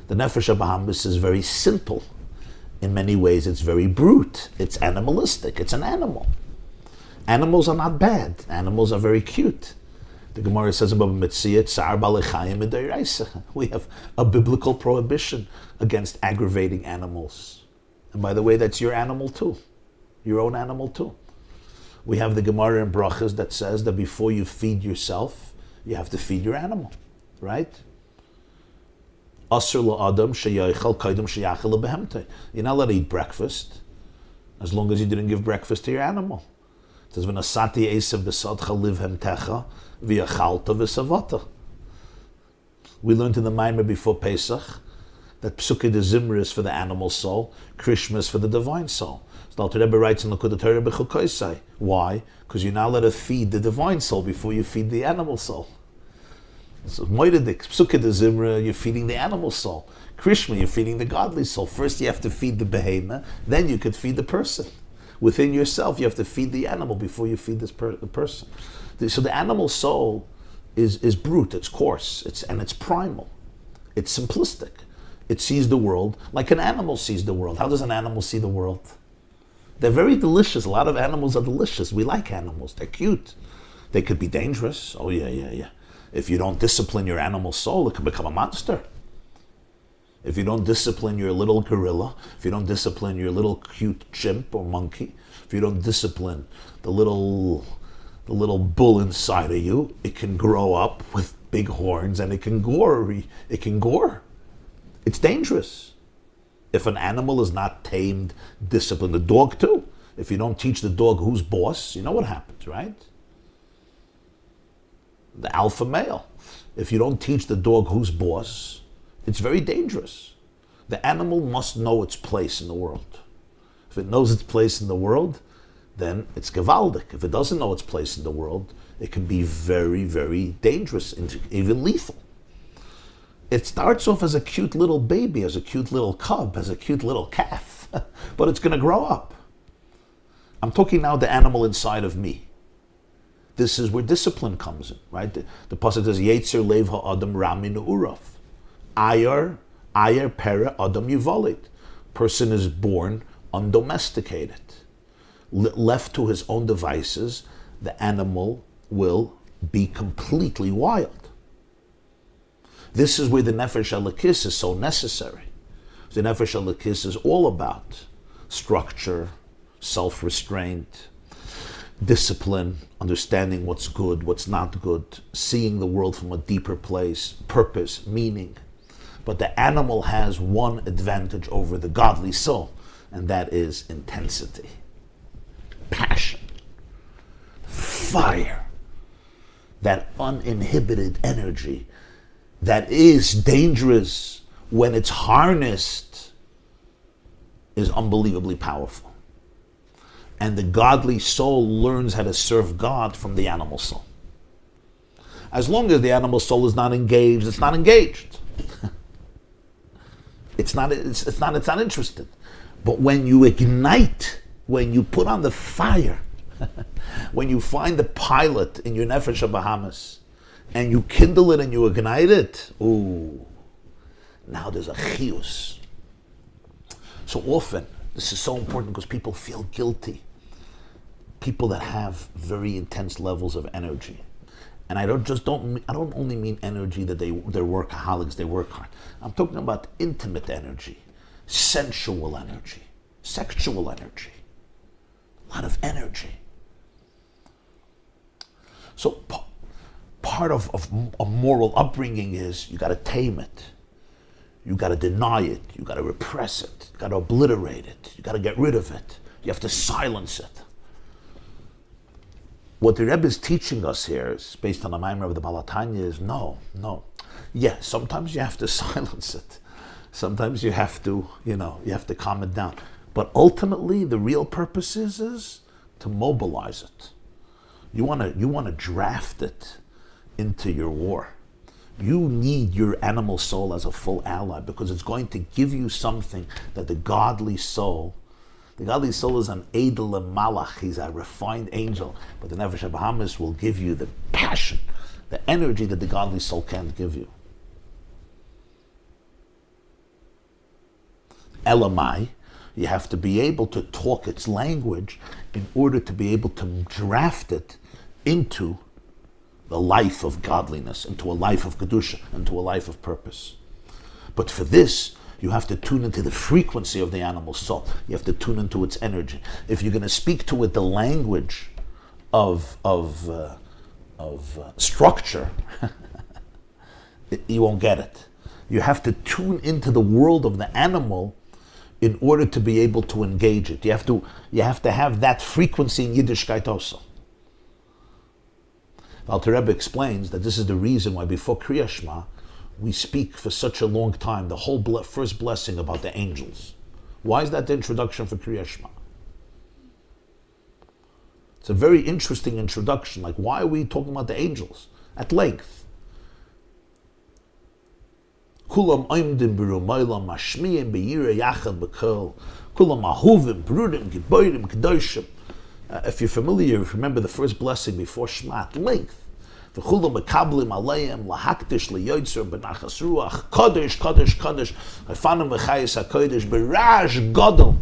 The Nefesh HaBahamis is very simple. In many ways, it's very brute. It's animalistic. It's an animal. Animals are not bad. Animals are very cute. The Gemara says about Metzora, Tsar Balechayim Edoraisa. We have a biblical prohibition against aggravating animals. And by the way, that's your animal too. Your own animal too. We have the Gemara in Brachas that says that before you feed yourself, you have to feed your animal. Right? Asr la'adam she'yachal kaidam she'yachal behemtei. You're not allowed to eat breakfast as long as you didn't give breakfast to your animal. It says, "V'nasati esav b'sadcha liv hemtecha v'yachalta v'savata." We learned in the Maamer before Pesach that Psukei de Zimra is for the animal soul, Krishma is for the divine soul. So the Rebbe writes in Likkutei Torah b'chukoisai. Why? Because you're not allowed to feed the divine soul before you feed the animal soul. So Moededik, Psukei de Zimra, you're feeding the animal soul. Krishma, you're feeding the godly soul. First you have to feed the behemoth, then you could feed the person. Within yourself, you have to feed the animal before you feed the person. So the animal soul is brute, it's coarse, it's primal. It's simplistic. It sees the world like an animal sees the world. How does an animal see the world? They're very delicious. A lot of animals are delicious. We like animals. They're cute. They could be dangerous. Oh yeah. If you don't discipline your animal soul, it can become a monster. If you don't discipline your little gorilla, if you don't discipline your little cute chimp or monkey, if you don't discipline the little bull inside of you, it can grow up with big horns and it can gore. It's dangerous. If an animal is not tamed, disciplined, the dog too. If you don't teach the dog who's boss, you know what happens, right? The alpha male. If you don't teach the dog who's boss, it's very dangerous. The animal must know its place in the world. If it knows its place in the world, then it's gewaldic. If it doesn't know its place in the world, it can be very, very dangerous, even lethal. It starts off as a cute little baby, as a cute little cub, as a cute little calf, but it's going to grow up. I'm talking now the animal inside of me. This is where discipline comes in, right? The pasuk says, "Yetzer lev ha'adam rami ne'urav." Iyar pera adam yuvalit. Person is born undomesticated. Left to his own devices, the animal will be completely wild. This is where the Nefesh Elokis is so necessary. The Nefesh Elokis is all about structure, self-restraint, discipline, understanding what's good, what's not good, seeing the world from a deeper place, purpose, meaning. But the animal has one advantage over the godly soul, and that is intensity, passion. fire, that uninhibited energy that is dangerous when it's harnessed, is unbelievably powerful. And the godly soul learns how to serve God from the animal soul. As long as the animal soul is not engaged, it's not engaged. It's not interested. But when you ignite, when you put on the fire, when you find the pilot in your nefesh habahamis, and you kindle it and you ignite it, ooh, now there's a chiyus. So often, this is so important because people feel guilty. People that have very intense levels of energy. And I don't only mean energy that they're workaholics, they work hard. I'm talking about intimate energy, sensual energy, sexual energy, a lot of energy. So part of a moral upbringing is you got to tame it, you got to deny it, you got to repress it, you got to obliterate it, you got to get rid of it, you have to silence it. What the Rebbe is teaching us here is based on the Maamer of the Balatanya is no. Yeah, sometimes you have to silence it. Sometimes you have to, you have to calm it down. But ultimately, the real purpose is to mobilize it. You want to draft it into your war. You need your animal soul as a full ally because it's going to give you something that the godly soul is an edel malach, he's a refined angel, but the nefesh habahamis will give you the passion, the energy that the godly soul can't give you. Elamai, you have to be able to talk its language in order to be able to draft it into the life of godliness, into a life of kedusha, into a life of purpose. But for this, you have to tune into the frequency of the animal soul. You have to tune into its energy. If you're going to speak to it the language of structure, you won't get it. You have to tune into the world of the animal in order to be able to engage it. You have to have that frequency in Yiddishkeit also. Alter Rebbe explains that this is the reason why before Kriya Shema, we speak for such a long time, the whole first blessing about the angels. Why is that the introduction for Kriya Shema? It's a very interesting introduction. Like, why are we talking about the angels at length? Kulam oimdim b'rumaylam mashmiyim b'yireh yachad b'kol. Kulam ahuvim b'rudim g'boyrim k'doshim. If you're familiar, if you remember the first blessing before Shema at length, V'chulam mekablim aleim lahaktish liyoytzer b'nachas ruach kodesh kodesh kodesh hafanim v'chayis hakodesh b'raj godel.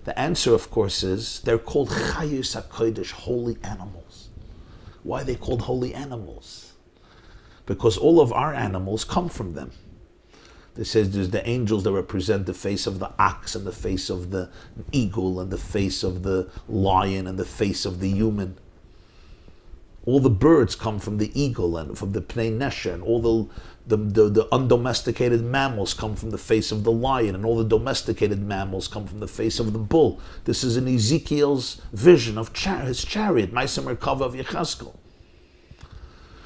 The answer, of course, is they're called chayis hakodesh, holy animals. Why are they called holy animals? Because all of our animals come from them. It says there's the angels that represent the face of the ox and the face of the eagle and the face of the lion and the face of the human. All the birds come from the eagle and from the pnei nesha, and all the undomesticated mammals come from the face of the lion, and all the domesticated mammals come from the face of the bull. This is in Ezekiel's vision of his chariot, Maamer Kava of Yechazkel.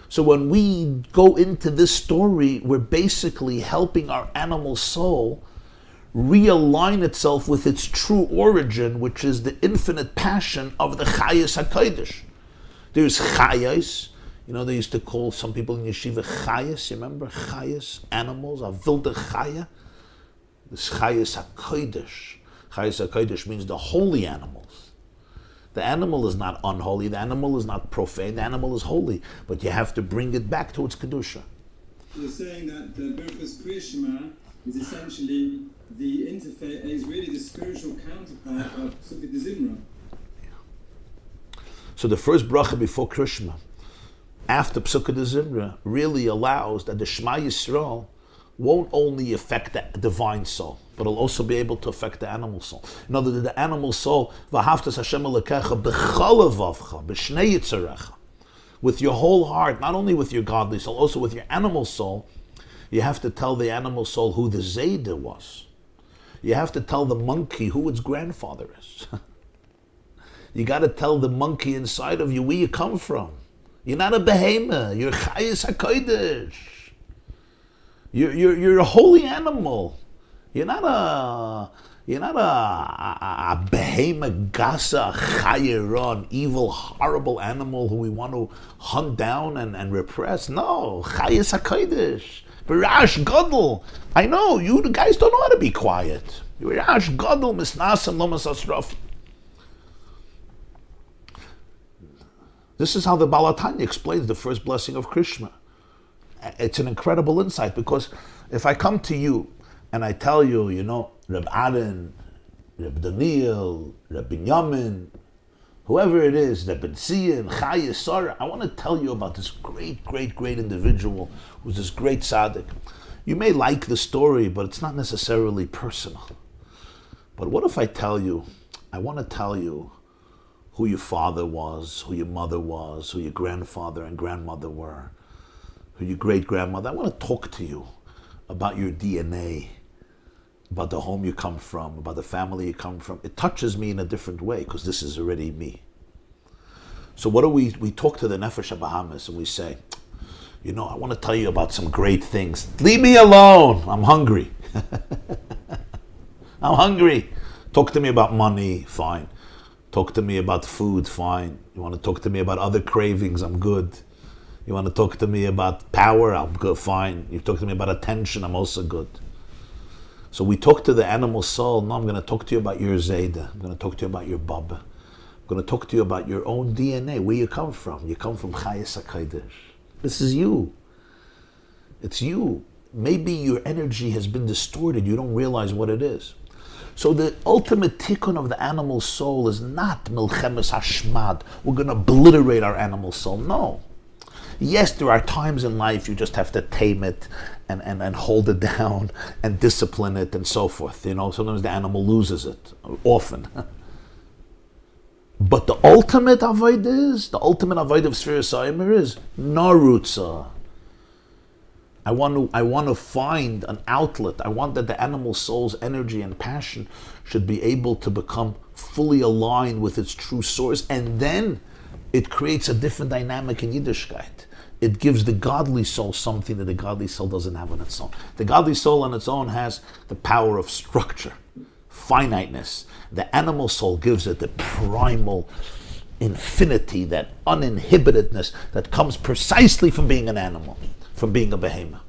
So when we go into this story, we're basically helping our animal soul realign itself with its true origin, which is the infinite passion of the Chayas HaKodesh. There's Chayas, they used to call some people in yeshiva Chayas, you remember? Chayas, animals, a wilde Chaya. This Chayas HaKodesh. Chayas HaKodesh means the holy animals. The animal is not unholy, the animal is not profane, the animal is holy, but you have to bring it back to its kedusha. You're saying that the Berachos Kriya Shema is essentially the interface, is really the spiritual counterpart of Sukkot Zimra. So the first bracha before Kriya Shema, after Psukkah de Zimra, really allows that the Shema Yisrael won't only affect the divine soul, but it'll also be able to affect the animal soul. In other words, the animal soul, v'haftas Hashem Elokecha b'chol levavcha b'shnei yitzarecha, with your whole heart, not only with your godly soul, also with your animal soul. You have to tell the animal soul who the Zayda was. You have to tell the monkey who its grandfather is. You got to tell the monkey inside of you where you come from. You're not a behemoth. You're Chayes HaKodesh. You're a holy animal. You're not a behemoth, gasa, chayeron, evil, horrible animal who we want to hunt down and repress. No, Chayes HaKodesh. B'rash Gadol. I know, you the guys don't know how to be quiet. B'rash Gadol, misnasem lo masasraf. This is how the Balatanya explains the first blessing of Krishna. It's an incredible insight, because if I come to you and I tell you, Reb Aaron, Reb Daniel, Reb Binyamin, whoever it is, Reb Tzion, Chaya, Sarah, I want to tell you about this great, great, great individual who's this great tzaddik. You may like the story, but it's not necessarily personal. But what if I want to tell you who your father was, who your mother was, who your grandfather and grandmother were, who your great-grandmother. I want to talk to you about your DNA, about the home you come from, about the family you come from. It touches me in a different way, because this is already me. So what do we talk to the Nefesh HaBahamis and we say, I want to tell you about some great things. Leave me alone. I'm hungry. I'm hungry. Talk to me about money. Fine. Talk to me about food, fine. You want to talk to me about other cravings, I'm good. You want to talk to me about power, I'm good, fine. You talk to me about attention, I'm also good. So we talk to the animal soul. No, I'm going to talk to you about your Zayda. I'm going to talk to you about your Baba. I'm going to talk to you about your own DNA, where you come from. You come from Chayes HaKodesh. This is you. It's you. Maybe your energy has been distorted. You don't realize what it is. So the ultimate tikkun of the animal soul is not milchemes hashmad. We're going to obliterate our animal soul. No. Yes, there are times in life you just have to tame it and hold it down and discipline it and so forth. Sometimes the animal loses it, often. But the ultimate avoid of Sfiras Aimer is narutza. I want to find an outlet. I want that the animal soul's energy and passion should be able to become fully aligned with its true source, and then it creates a different dynamic in Yiddishkeit. It gives the godly soul something that the godly soul doesn't have on its own. The godly soul on its own has the power of structure, finiteness. The animal soul gives it the primal infinity, that uninhibitedness that comes precisely from being an animal, from being a behemoth,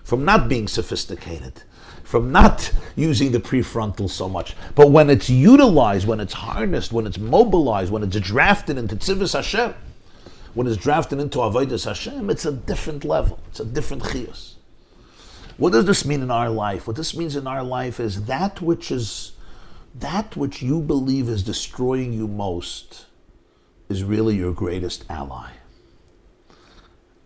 from not being sophisticated, from not using the prefrontal so much. But when it's utilized, when it's harnessed, when it's mobilized, when it's drafted into Tzivus Hashem, when it's drafted into Avodas Hashem, it's a different level. It's a different chiyus. What does this mean in our life? What this means in our life is that which you believe is destroying you most is really your greatest ally.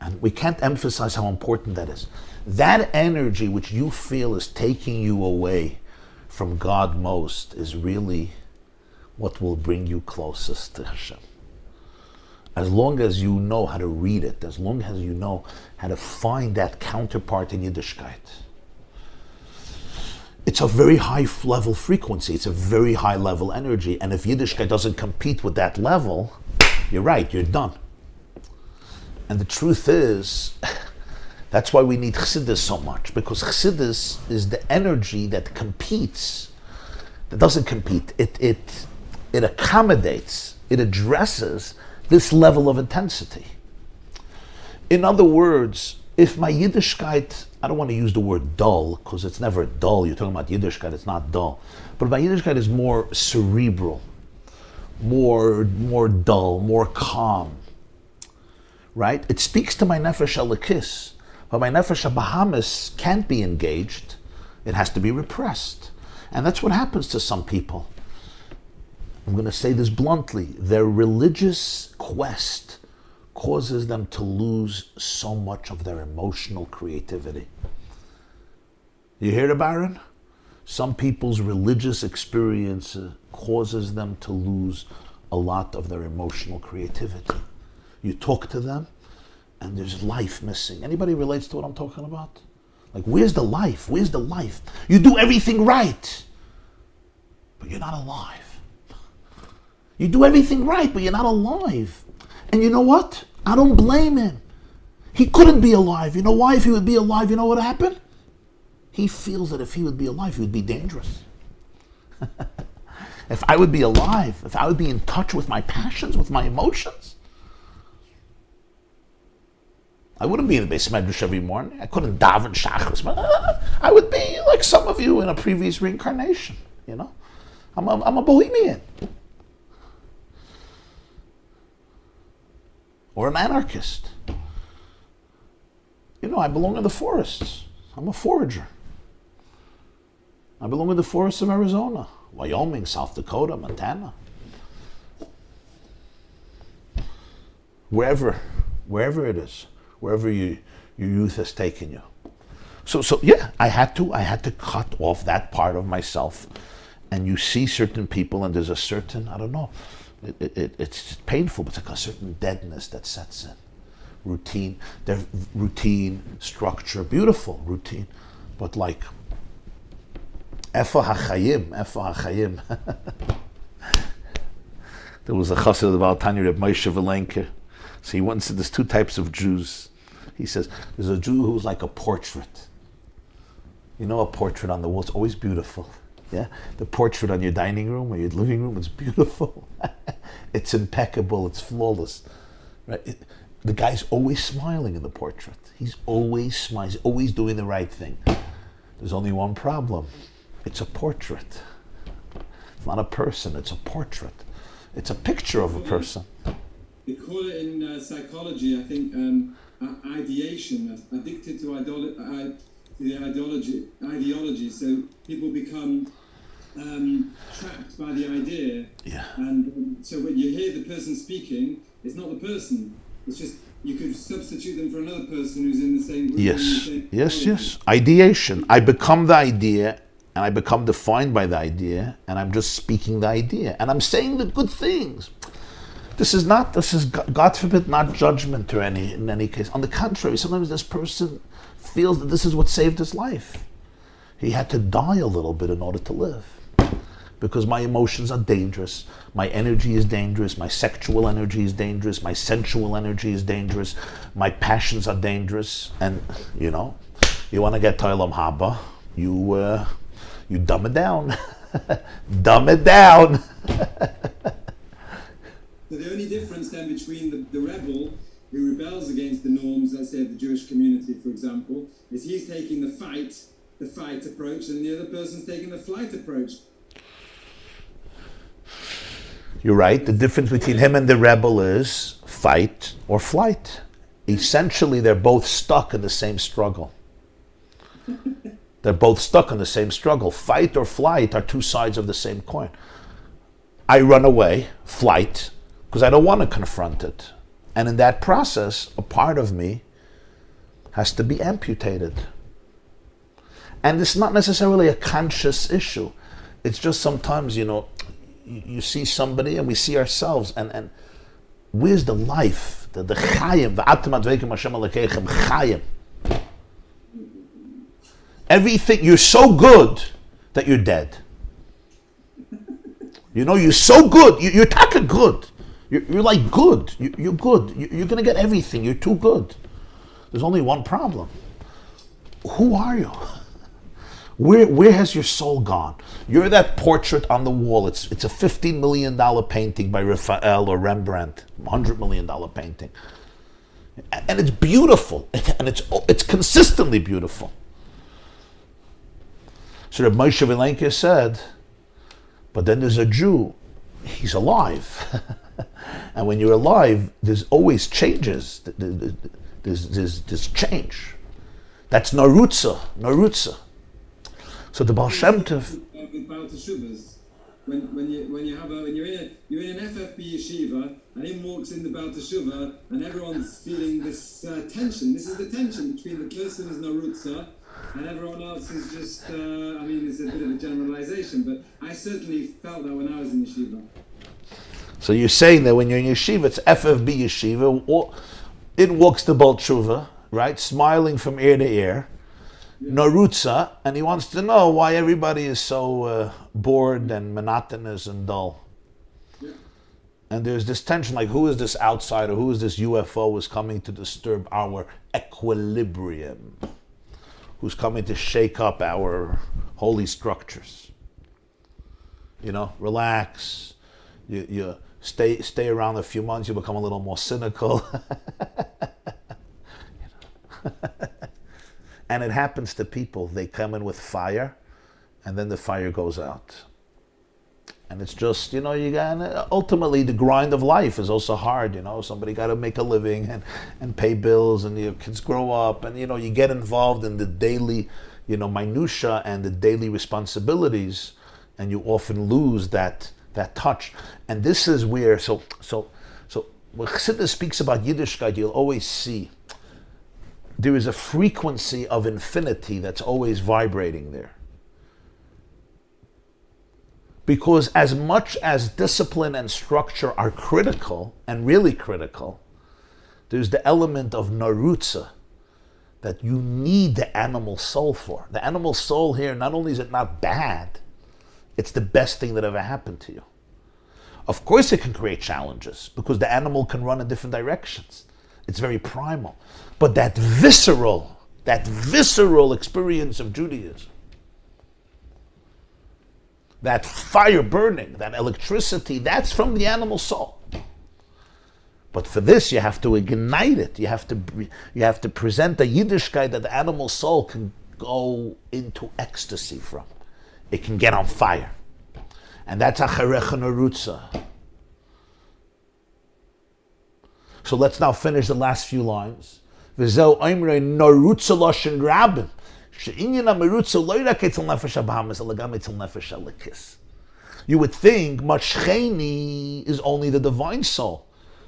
And we can't emphasize how important that is. That energy which you feel is taking you away from God most is really what will bring you closest to Hashem. As long as you know how to read it, as long as you know how to find that counterpart in Yiddishkeit. It's a very high level frequency, it's a very high level energy, and if Yiddishkeit doesn't compete with that level, you're right, you're done. And the truth is, that's why we need Chassidus so much, because Chassidus is the energy that competes, that doesn't compete. It accommodates, it addresses this level of intensity. In other words, if my Yiddishkeit, I don't want to use the word dull, because it's never dull, you're talking about Yiddishkeit, it's not dull, but my Yiddishkeit is more cerebral, more dull, more calm, right? It speaks to my Nefesh Elikis, but my Nefesh HaBahamis can't be engaged, it has to be repressed. And that's what happens to some people. I'm going to say this bluntly, their religious quest causes them to lose so much of their emotional creativity. You hear it, Baron? Some people's religious experience causes them to lose a lot of their emotional creativity. You talk to them, and there's life missing. Anybody relates to what I'm talking about? Like, where's the life? Where's the life? You do everything right, but you're not alive. You do everything right, but you're not alive. And you know what? I don't blame him. He couldn't be alive. You know why? If he would be alive, you know what happened? He feels that if he would be alive, he would be dangerous. If I would be alive, if I would be in touch with my passions, with my emotions, I wouldn't be in the Beis Medrash every morning. I couldn't daven shachris. I would be like some of you in a previous reincarnation. You know, I'm a bohemian or an anarchist. You know, I belong in the forests. I'm a forager. I belong in the forests of Arizona, Wyoming, South Dakota, Montana. Wherever it is, wherever your youth has taken you. So yeah, I had to cut off that part of myself. And you see certain people, and there's a certain, I don't know, it's painful, but it's like a certain deadness that sets in. Routine, structure, beautiful routine, but like, Efa hachayim. There was a Chassid about Tanya Reb Moshe Velenke. So he once said there's two types of Jews. He says there's a Jew who's like a portrait. You know, a portrait on the wall, it's always beautiful. Yeah, the portrait on your dining room or your living room, it's beautiful. It's impeccable, it's flawless. Right? The guy's always smiling in the portrait. He's always smiling, he's always doing the right thing. There's only one problem. It's a portrait. It's not a person, it's a portrait. It's a picture of a person. They call it in psychology, I think, ideation, addicted to ideology. So people become trapped by the idea. Yeah. And so when you hear the person speaking, it's not the person. It's just, you could substitute them for another person who's in the same group. Yes. Ideation. I become the idea, and I become defined by the idea, and I'm just speaking the idea, and I'm saying the good things. This is God forbid, not judgment or in any case. On the contrary, sometimes this person feels that this is what saved his life. He had to die a little bit in order to live. Because my emotions are dangerous, my energy is dangerous, my sexual energy is dangerous, my sensual energy is dangerous, my passions are dangerous, and you know, you want to get to Olam Haba, you dumb it down. Dumb it down. So the only difference then between the rebel who rebels against the norms, let's say of the Jewish community, for example, is he's taking the fight approach, and the other person's taking the flight approach. You're right. The difference between him and the rebel is fight or flight. Essentially, they're both stuck in the same struggle. They're both stuck in the same struggle. Fight or flight are two sides of the same coin. I run away, flight, because I don't want to confront it. And in that process, a part of me has to be amputated. And it's not necessarily a conscious issue. It's just sometimes, you know, you see somebody and we see ourselves, and where's the life, the chayim, v'atem adveikim Hashem alekechem, chayim. Everything, you're so good that you're dead. You know, you're so good, you're taka good. You're like good, you're good. You're going to get everything, you're too good. There's only one problem. Who are you? Where has your soul gone? You're that portrait on the wall. It's a $15 million painting by Raphael or Rembrandt, $100 million painting. And it's beautiful, and it's consistently beautiful. So Rabbi Moshe Velenke said, but then there's a Jew, he's alive. And when you're alive, there's always changes. There's change. That's Narutza. So the Baal Shem Tov. When you're in an FFB yeshiva, and in walks in the Baal Teshuvah, and everyone's feeling this tension. This is the tension between the person who's Narutza and everyone else is just. It's a bit of a generalization, but I certainly felt that when I was in yeshiva. So you're saying that when you're in yeshiva, it's FFB yeshiva, or in walks the Baal Teshuvah, right, smiling from ear to ear. Narutza, and he wants to know why everybody is so bored and monotonous and dull. Yeah. And there's this tension, like who is this outsider, who is this UFO who's coming to disturb our equilibrium, who's coming to shake up our holy structures. You know, relax, you stay around a few months, you become a little more cynical. And it happens to people. They come in with fire, and then the fire goes out. And it's just, you know, ultimately the grind of life is also hard, you know. Somebody got to make a living and pay bills, and your kids grow up, and, you know, you get involved in the daily, you know, minutia and the daily responsibilities, and you often lose that touch. And this is where, so when Chassidus speaks about Yiddishkeit, you'll always see there is a frequency of infinity that's always vibrating there. Because as much as discipline and structure are critical, and really critical, there's the element of narutza that you need the animal soul for. The animal soul here, not only is it not bad, it's the best thing that ever happened to you. Of course it can create challenges, because the animal can run in different directions. It's very primal. But that visceral experience of Judaism, that fire burning, that electricity, that's from the animal soul. But for this, you have to ignite it. You have to present a Yiddishkeit that the animal soul can go into ecstasy from. It can get on fire. And that's acharecha narutza. So let's now finish the last few lines. V'zeu oimrei narutza loshen rabim. You would think Mashcheni is only the divine soul.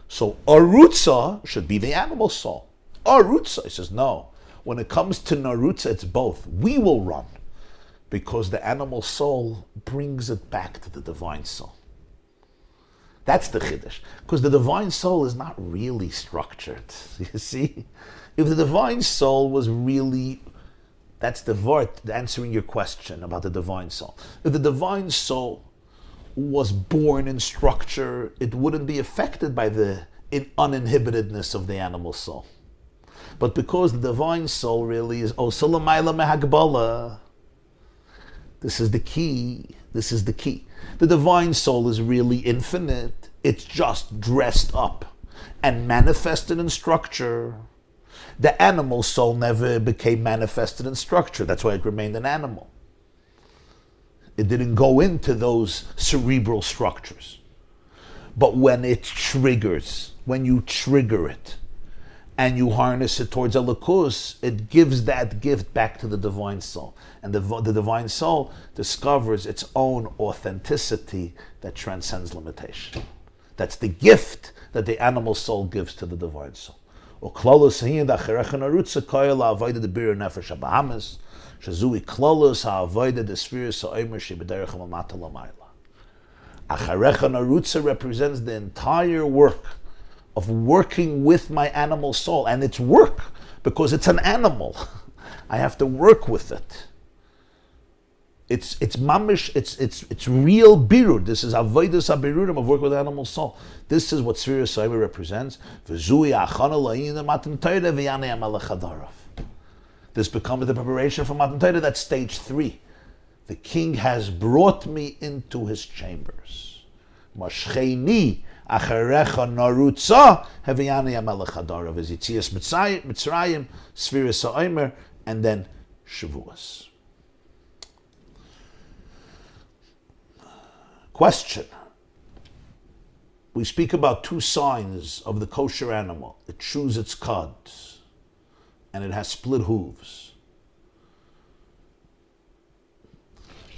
So Arutza should be the animal soul. Arutza, he says, no. When it comes to Narutza, it's both. We will run because the animal soul brings it back to the divine soul. That's the Chiddush. Because the divine soul is not really structured. You see? If the divine soul was really... That's the Vart answering your question about the divine soul. If the divine soul was born in structure, it wouldn't be affected by the uninhibitedness of the animal soul. But because the divine soul really is Osalamayla Mehagbala, this is the key. This is the key. The divine soul is really infinite. It's just dressed up and manifested in structure. The animal soul never became manifested in structure. That's why it remained an animal. It didn't go into those cerebral structures. But when it triggers, when you trigger it, and you harness it towards Elokus, it gives that gift back to the divine soul. And the divine soul discovers its own authenticity that transcends limitation. That's the gift that the animal soul gives to the divine soul. Or klolos hin acharecha narutza koil avoid the bir nefesh abahamis shazui klolos avoid the sphere so omer shebederach mamata lamayla. Acharecha narutza represents the entire work of working with my animal soul, and it's work because it's an animal. I have to work with it. It's mamish. It's real birur. This is avodas habirurim of work with the animal soul. This is what Sfira Soiva represents. This becomes the preparation for Matan Torah. That's stage 3. The king has brought me into his chambers. Mashcheni acharecha narutza heviyani amelech hadarav. Yitzias Mitzrayim, Sfira Soimer, and then Shavuos. Question. We speak about 2 signs of the kosher animal. It chews its cud, and it has split hooves.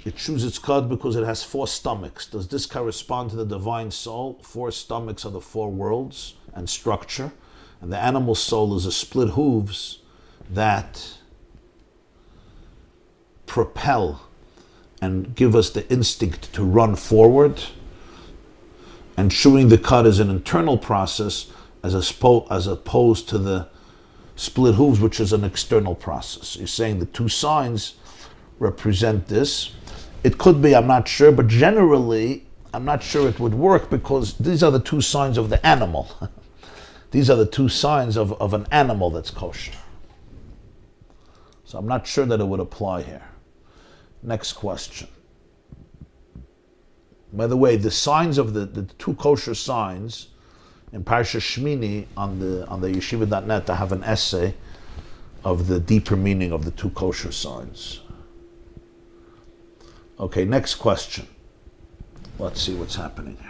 It chews its cud because it has 4 stomachs. Does this correspond to the divine soul? 4 stomachs are the 4 worlds and structure. And the animal soul is a split hooves that propel and give us the instinct to run forward. And chewing the cud is an internal process as opposed to the split hooves, which is an external process. You're saying the 2 signs represent this. It could be, I'm not sure, but generally, I'm not sure it would work because these are the two signs of the animal. These are the two signs of an animal that's kosher. So I'm not sure that it would apply here. Next question. By the way, the signs of the two kosher signs in Parshas Shmini on the yeshiva.net, I have an essay of the deeper meaning of the two kosher signs. Okay, next question. Let's see what's happening here.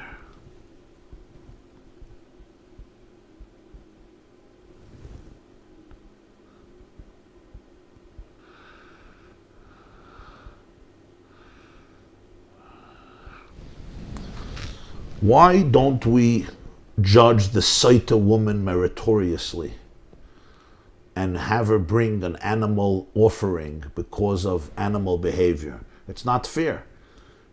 Why don't we judge the Saita woman meritoriously and have her bring an animal offering because of animal behavior? It's not fair.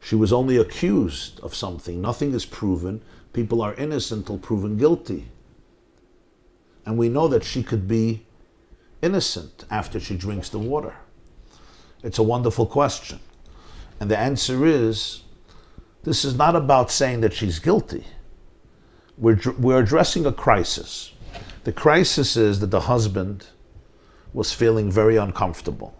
She was only accused of something. Nothing is proven. People are innocent until proven guilty. And we know that she could be innocent after she drinks the water. It's a wonderful question. And the answer is, this is not about saying that she's guilty. We're addressing a crisis. The crisis is that the husband was feeling very uncomfortable.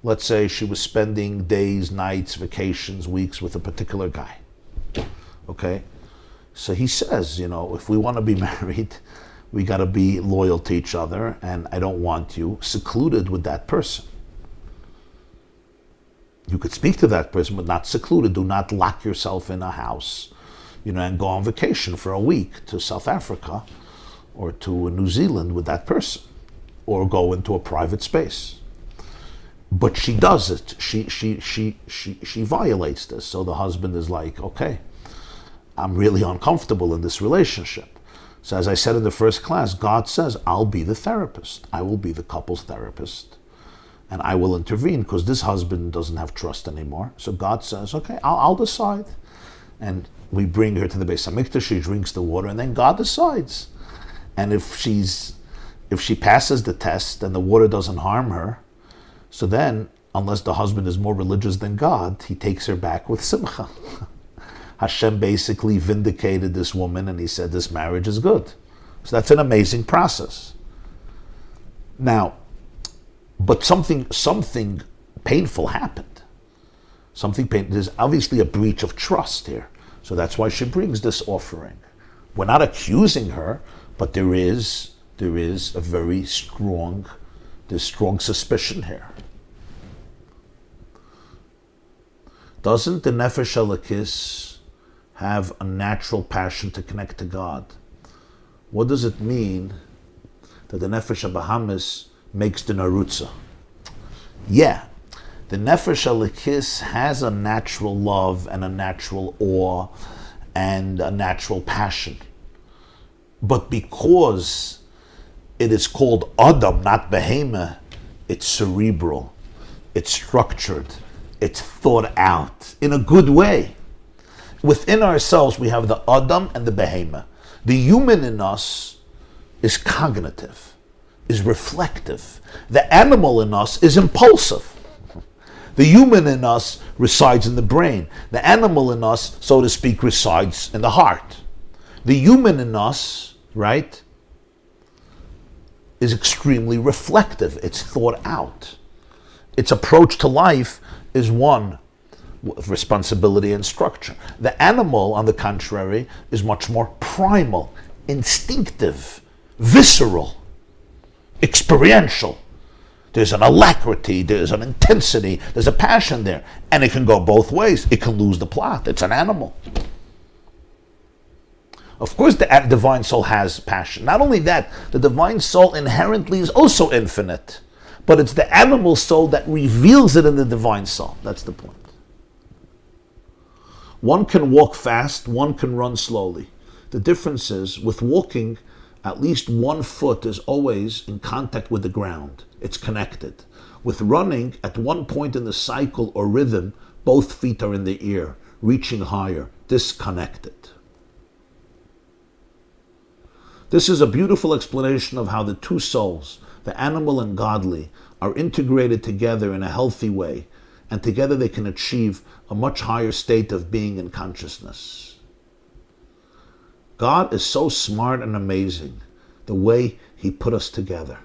Let's say she was spending days, nights, vacations, weeks with a particular guy. Okay? So he says, if we want to be married, we got to be loyal to each other, and I don't want you secluded with that person. You could speak to that person, but not secluded. Do not lock yourself in a house, and go on vacation for a week to South Africa or to New Zealand with that person, or go into a private space. But she does it. She violates this. So the husband is like, okay, I'm really uncomfortable in this relationship. So as I said in the first class, God says, I'll be the therapist. I will be the couple's therapist. And I will intervene because this husband doesn't have trust anymore. So God says, okay, I'll decide. And we bring her to the Beis Hamikdash, she drinks the water, and then God decides. And if she passes the test and the water doesn't harm her, so then, unless the husband is more religious than God, he takes her back with simcha. Hashem basically vindicated this woman and he said this marriage is good. So that's an amazing process. Now, but something painful happened. There's obviously a breach of trust here. So that's why she brings this offering. We're not accusing her, but there is a very strong suspicion here. Doesn't the Nefesh Elokis have a natural passion to connect to God? What does it mean that the Nefesh HaBahamis makes the Narutza? Yeah, the Nefesh Elokis has a natural love and a natural awe and a natural passion. But because it is called Adam, not Behemah, it's cerebral, it's structured, it's thought out in a good way. Within ourselves, we have the Adam and the Behemah. The human in us is cognitive, is reflective. The animal in us is impulsive. The human in us resides in the brain. The animal in us, so to speak, resides in the heart. The human in us, right, is extremely reflective. It's thought out. Its approach to life is one of responsibility and structure. The animal, on the contrary, is much more primal, instinctive, visceral, experiential. There's an alacrity, there's an intensity, there's a passion there. And it can go both ways. It can lose the plot. It's an animal. Of course, the divine soul has passion. Not only that, the divine soul inherently is also infinite. But it's the animal soul that reveals it in the divine soul. That's the point. One can walk fast, one can run slowly. The difference is, with walking, at least one foot is always in contact with the ground. It's connected. With running, at one point in the cycle or rhythm, both feet are in the air, reaching higher, disconnected. This is a beautiful explanation of how the two souls, the animal and godly, are integrated together in a healthy way, and together they can achieve a a much higher state of being and consciousness. God is so smart and amazing, the way He put us together.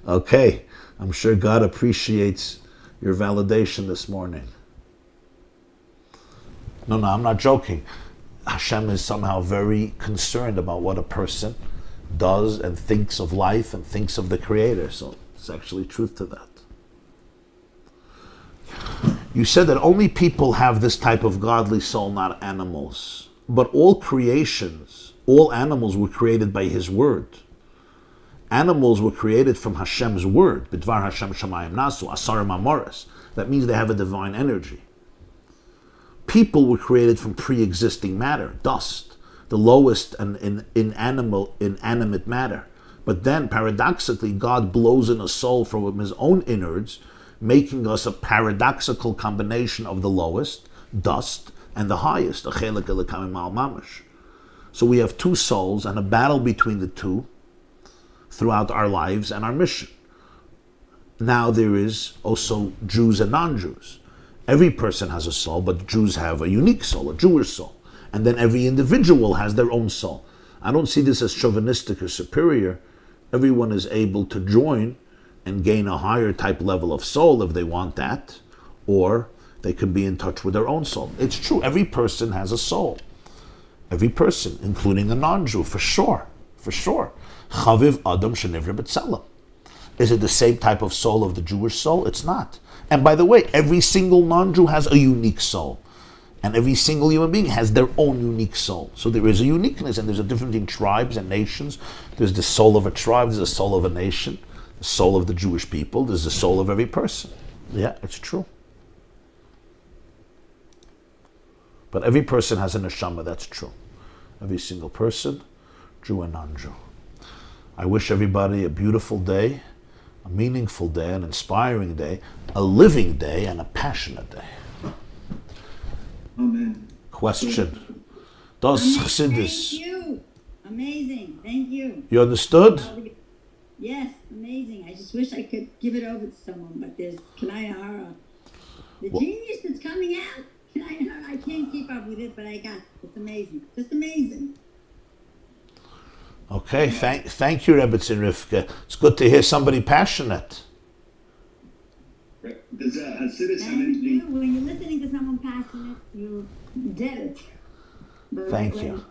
Okay, I'm sure God appreciates your validation this morning. No, I'm not joking. Hashem is somehow very concerned about what a person does and thinks of life and thinks of the Creator. So it's actually truth to that. You said that only people have this type of godly soul, not animals. But all creations, all animals were created by His word. Animals were created from Hashem's word. B'dvar Hashem shamayim nasu, asar Maameres. That means they have a divine energy. People were created from pre-existing matter, dust, the lowest and inanimate matter. But then, paradoxically, God blows in a soul from His own innards, making us a paradoxical combination of the lowest, dust, and the highest. So we have two souls and a battle between the two throughout our lives and our mission. Now there is also Jews and non-Jews. Every person has a soul, but Jews have a unique soul, a Jewish soul. And then every individual has their own soul. I don't see this as chauvinistic or superior. Everyone is able to join and gain a higher type level of soul if they want that, or they can be in touch with their own soul. It's true, every person has a soul. Every person, including a non-Jew, for sure. Chaviv Adam Shenivra B'Tselem. Is it the same type of soul of the Jewish soul? It's not. And by the way, every single non-Jew has a unique soul. And every single human being has their own unique soul. So there is a uniqueness, and there's a difference between tribes and nations. There's the soul of a tribe, there's the soul of a nation, the soul of the Jewish people, there's the soul of every person. Yeah, it's true. But every person has a neshama, that's true. Every single person, Jew and non-Jew. I wish everybody a beautiful day, a meaningful day, an inspiring day, a living day, and a passionate day. Amen. Question. Does Chassidus... Thank you. Amazing. Thank you. You understood? Yes, amazing. I just wish I could give it over to someone, but there's Iyar. The genius that's coming out. I can't keep up with it, but I got it. It's amazing. Just amazing. Okay, thank you, Rebbe Rivka. It's good to hear somebody passionate. Does Hasidus have Thank anything? you. When you're listening to someone passionate, you get it. Thank you.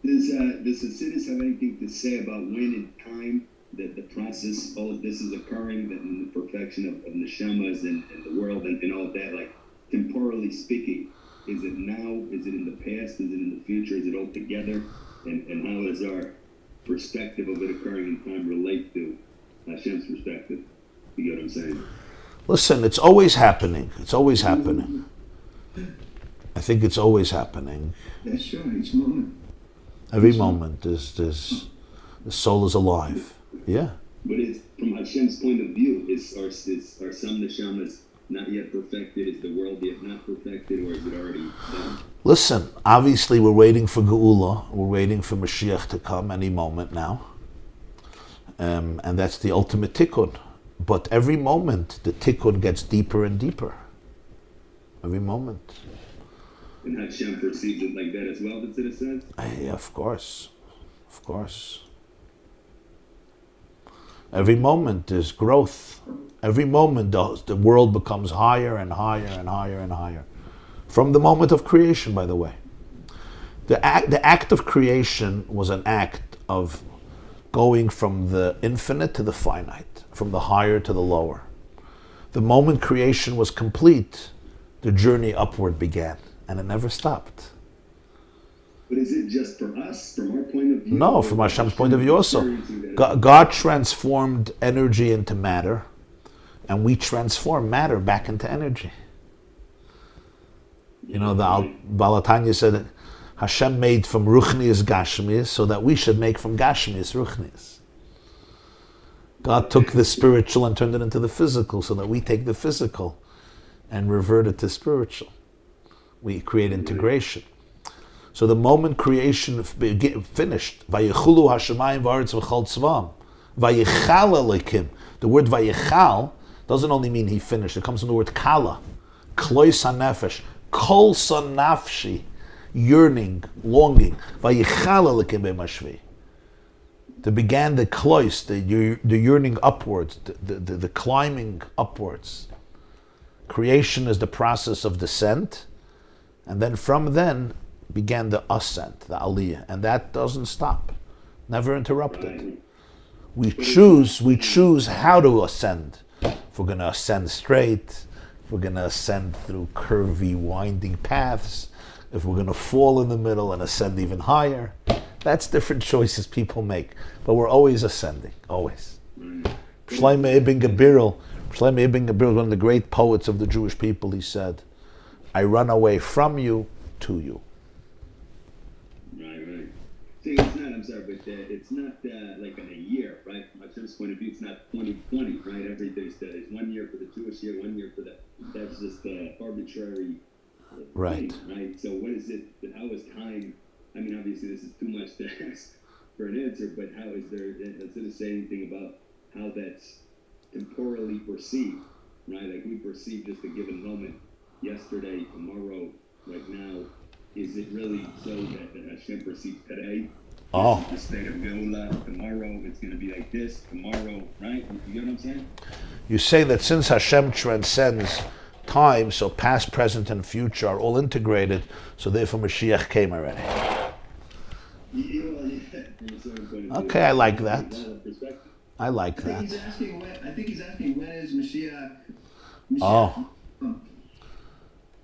Does Hasidus have anything to say about when in time that the process, all of this is occurring, that in the perfection of neshamas and the world and all of that, like temporally speaking, is it now? Is it in the past? Is it in the future? Is it all together? And how does our perspective of it occurring in time relate to Hashem's perspective? You get what I'm saying? Listen, it's always happening. It's always happening. I think it's always happening. That's right, each moment. Every moment, the soul is alive. Yeah. But it's from Hashem's point of view, are some neshamas not yet perfected? Is the world yet not perfected, or is it already done? Listen, obviously we're waiting for Geula. We're waiting for Mashiach to come any moment now. And that's the ultimate tikkun. But every moment, the tikkun gets deeper and deeper. Every moment. And Hashem perceives it like that as well, that's what it says? Yeah, of course. Of course. Every moment there's growth. Every moment the world becomes higher and higher and higher and higher. From the moment of creation, by the way. The act of creation was an act of going from the infinite to the finite, from the higher to the lower. The moment creation was complete, the journey upward began, and it never stopped. But is it just for us, from our point of view? No, from Hashem's point of view also. God transformed energy into matter, and we transform matter back into energy. You know, the Baal HaTanya said, Hashem made from Ruchnius Gashmius so that we should make from Gashmius Ruchnius. God took the spiritual and turned it into the physical so that we take the physical and revert it to spiritual. We create integration. So the moment creation finished, Vayichulu Hashemayim v'aretz v'chol tzvam, Vayichal Elokim. The word Vayichal doesn't only mean he finished. It comes from the word kala, klois hanefesh, kol son nafshi, yearning, longing. Vayichala l'kibei mashvi. There began the klois, the yearning upwards, the climbing upwards. Creation is the process of descent, and then from then began the ascent, the aliyah, and that doesn't stop, never interrupted. We choose how to ascend. If we're going to ascend straight, if we're going to ascend through curvy, winding paths, if we're going to fall in the middle and ascend even higher, that's different choices people make. But we're always ascending, always. Shlomo Ibn Gabirol, one of the great poets of the Jewish people, he said, I run away from you to you. Right. See, it's not, I'm sorry, but it's not like in a year, right? From Hashem's point of view, it's not 2020, right? Every day there's 1 year for the Jewish year, 1 year for that. That's just arbitrary Right. thing, right? So what is it, how is time, I mean, obviously this is too much to ask for an answer, but how is there, does it say anything about how that's temporally perceived, right? Like we perceive just a given moment, yesterday, tomorrow, right now. Is it really so that Hashem perceives today? Oh. The state of Geula, tomorrow it's going to be like this, tomorrow, right? You get what I'm saying? You say that since Hashem transcends time, so past, present, and future are all integrated, so therefore Mashiach came already. Okay, I like that. I like that. I think he's asking when is Mashiach. Oh.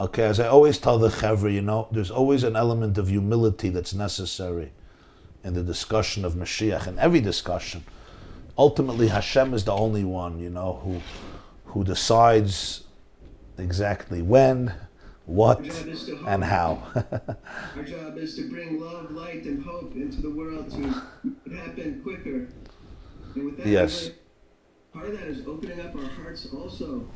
Okay, as I always tell the Chevra, there's always an element of humility that's necessary in the discussion of Mashiach, in every discussion. Ultimately, Hashem is the only one, who decides exactly when, what, and how. Our job is to bring love, light, and hope into the world to make it happen quicker. And with that, Yes. part of that is opening up our hearts also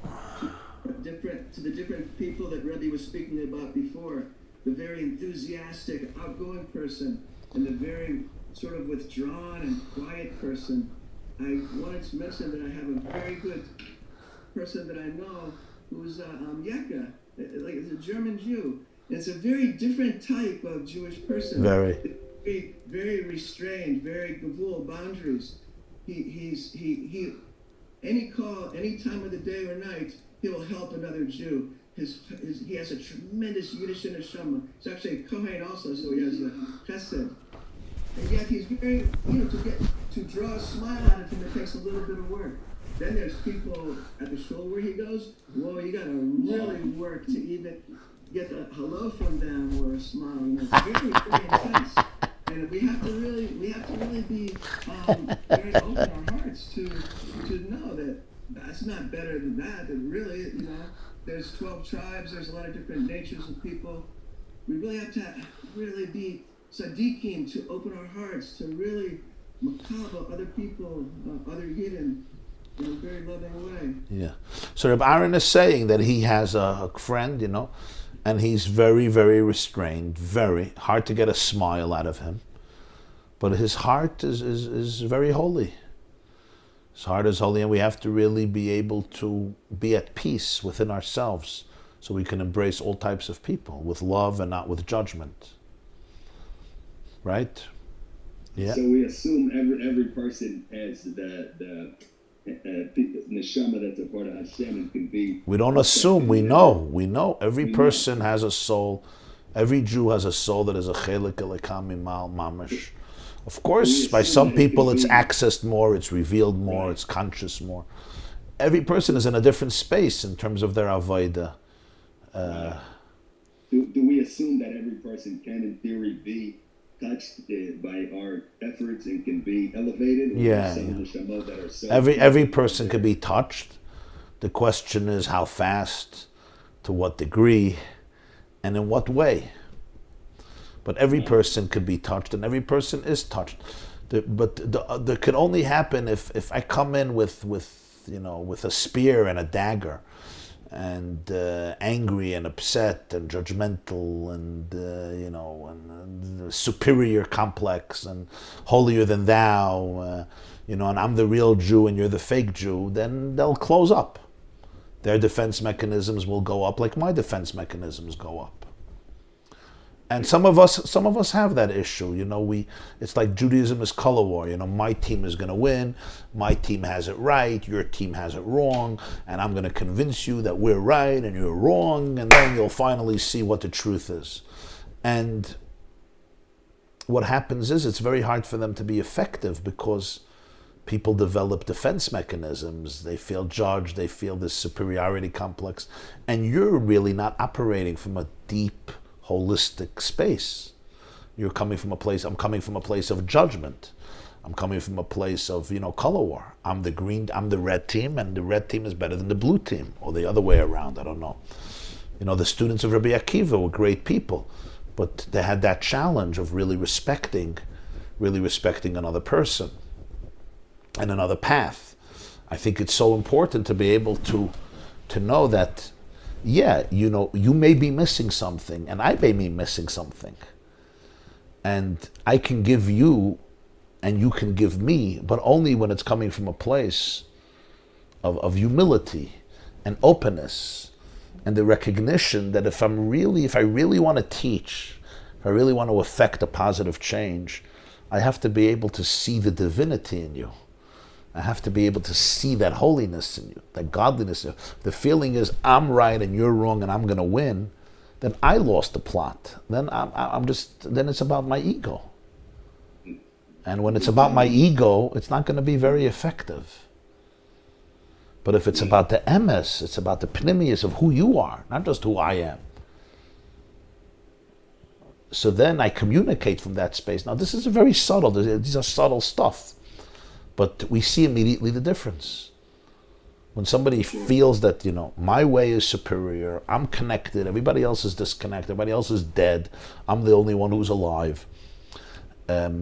to the different people that Rebbe was speaking about before, the very enthusiastic, outgoing person, and the very sort of withdrawn and quiet person. I wanted to mention that I have a very good person that I know who's Yeka, like it's a German Jew. It's a very different type of Jewish person. Very. Very restrained, very gavul, boundaries. He any call, any time of the day or night, he'll help another Jew. He has a tremendous Yiddish neshama. He's actually a Kohen also, so he has a chesed. And yet he's very, to draw a smile out of him, it takes a little bit of work. Then there's people at the shul where he goes, whoa, you gotta really work to even get a hello from them or a smile. It's very, very intense. And we have to really be very open our hearts to know that that's not better than that. That really, there's 12 tribes, there's a lot of different natures of people. We really have to really be tzaddikim, to open our hearts, to really makabel other people, other Yidden, in a very loving way. Yeah. So Reb Aaron is saying that he has a friend, and he's very, very restrained, very hard to get a smile out of him. But his heart is very holy. His heart is holy, and we have to really be able to be at peace within ourselves so we can embrace all types of people with love and not with judgment. Right? Yeah. So we assume every person has the neshama that's a part of Hashem and can be... We don't assume, we know. We know. Every person has a soul. Every Jew has a soul that is a chelik elokam mimal mamash. Of course, by some people it's accessed more, it's revealed more, it's conscious more. Every person is in a different space in terms of their avodah. Do we assume that every person can, in theory, be touched by our efforts and can be elevated? Or that are so Every person could be touched. The question is how fast, to what degree, and in what way. But every person could be touched, and every person is touched. That could only happen if I come in with a spear and a dagger, and angry and upset and judgmental and and superior complex and holier than thou, and I'm the real Jew and you're the fake Jew. Then they'll close up. their defense mechanisms will go up like my defense mechanisms go up. And some of us have that issue. It's like Judaism is color war. My team is going to win. My team has it right. Your team has it wrong. And I'm going to convince you that we're right and you're wrong. And then you'll finally see what the truth is. And what happens is it's very hard for them to be effective because people develop defense mechanisms. They feel judged. They feel this superiority complex. And you're really not operating from a deep, holistic space. I'm coming from a place of judgment. I'm coming from a place of, color war. I'm the red team, and the red team is better than the blue team, or the other way around, I don't know. The students of Rabbi Akiva were great people, but they had that challenge of really respecting another person and another path. I think it's so important to be able to know that you may be missing something, and I may be missing something. And I can give you, and you can give me, but only when it's coming from a place of humility and openness, and the recognition that if I really want to teach, if I really want to affect a positive change, I have to be able to see the divinity in you. I have to be able to see that holiness in you, that godliness in you. The feeling is I'm right and you're wrong and I'm going to win, then I lost the plot. Then then it's about my ego. And when it's about my ego, it's not going to be very effective. But if it's about the emes, it's about the pnimius of who you are, not just who I am. So then I communicate from that space. Now this is very subtle. These are subtle stuff. But we see immediately the difference. When somebody feels that, my way is superior, I'm connected, everybody else is disconnected, everybody else is dead, I'm the only one who's alive. There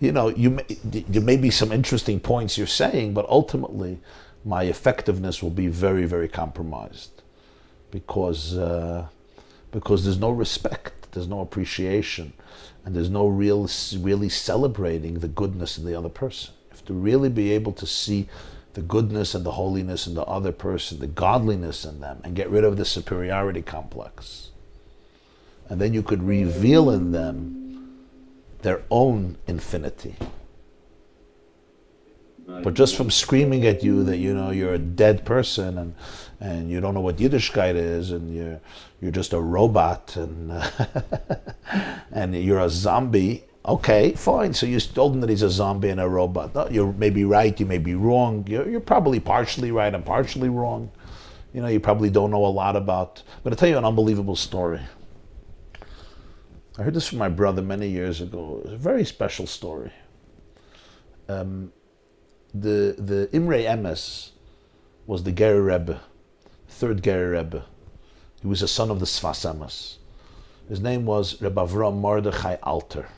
may be some interesting points you're saying, but ultimately my effectiveness will be very, very compromised because there's no respect, there's no appreciation, and there's no really celebrating the goodness in the other person. You have to really be able to see the goodness and the holiness in the other person, the godliness in them, and get rid of the superiority complex. And then you could reveal in them their own infinity. But just from screaming at you that you're a dead person and you don't know what Yiddishkeit is and you're just a robot and and you're a zombie. Okay, fine. So you told him that he's a zombie and a robot. No, you may be right, you may be wrong. You're probably partially right and partially wrong. You probably don't know a lot about. I'm going to tell you an unbelievable story. I heard this from my brother many years ago. It was a very special story. The Imrei Emes was the Ger Rebbe, third Ger Rebbe. He was a son of the Sfas Emes. His name was Reb Avram Mordechai Alter.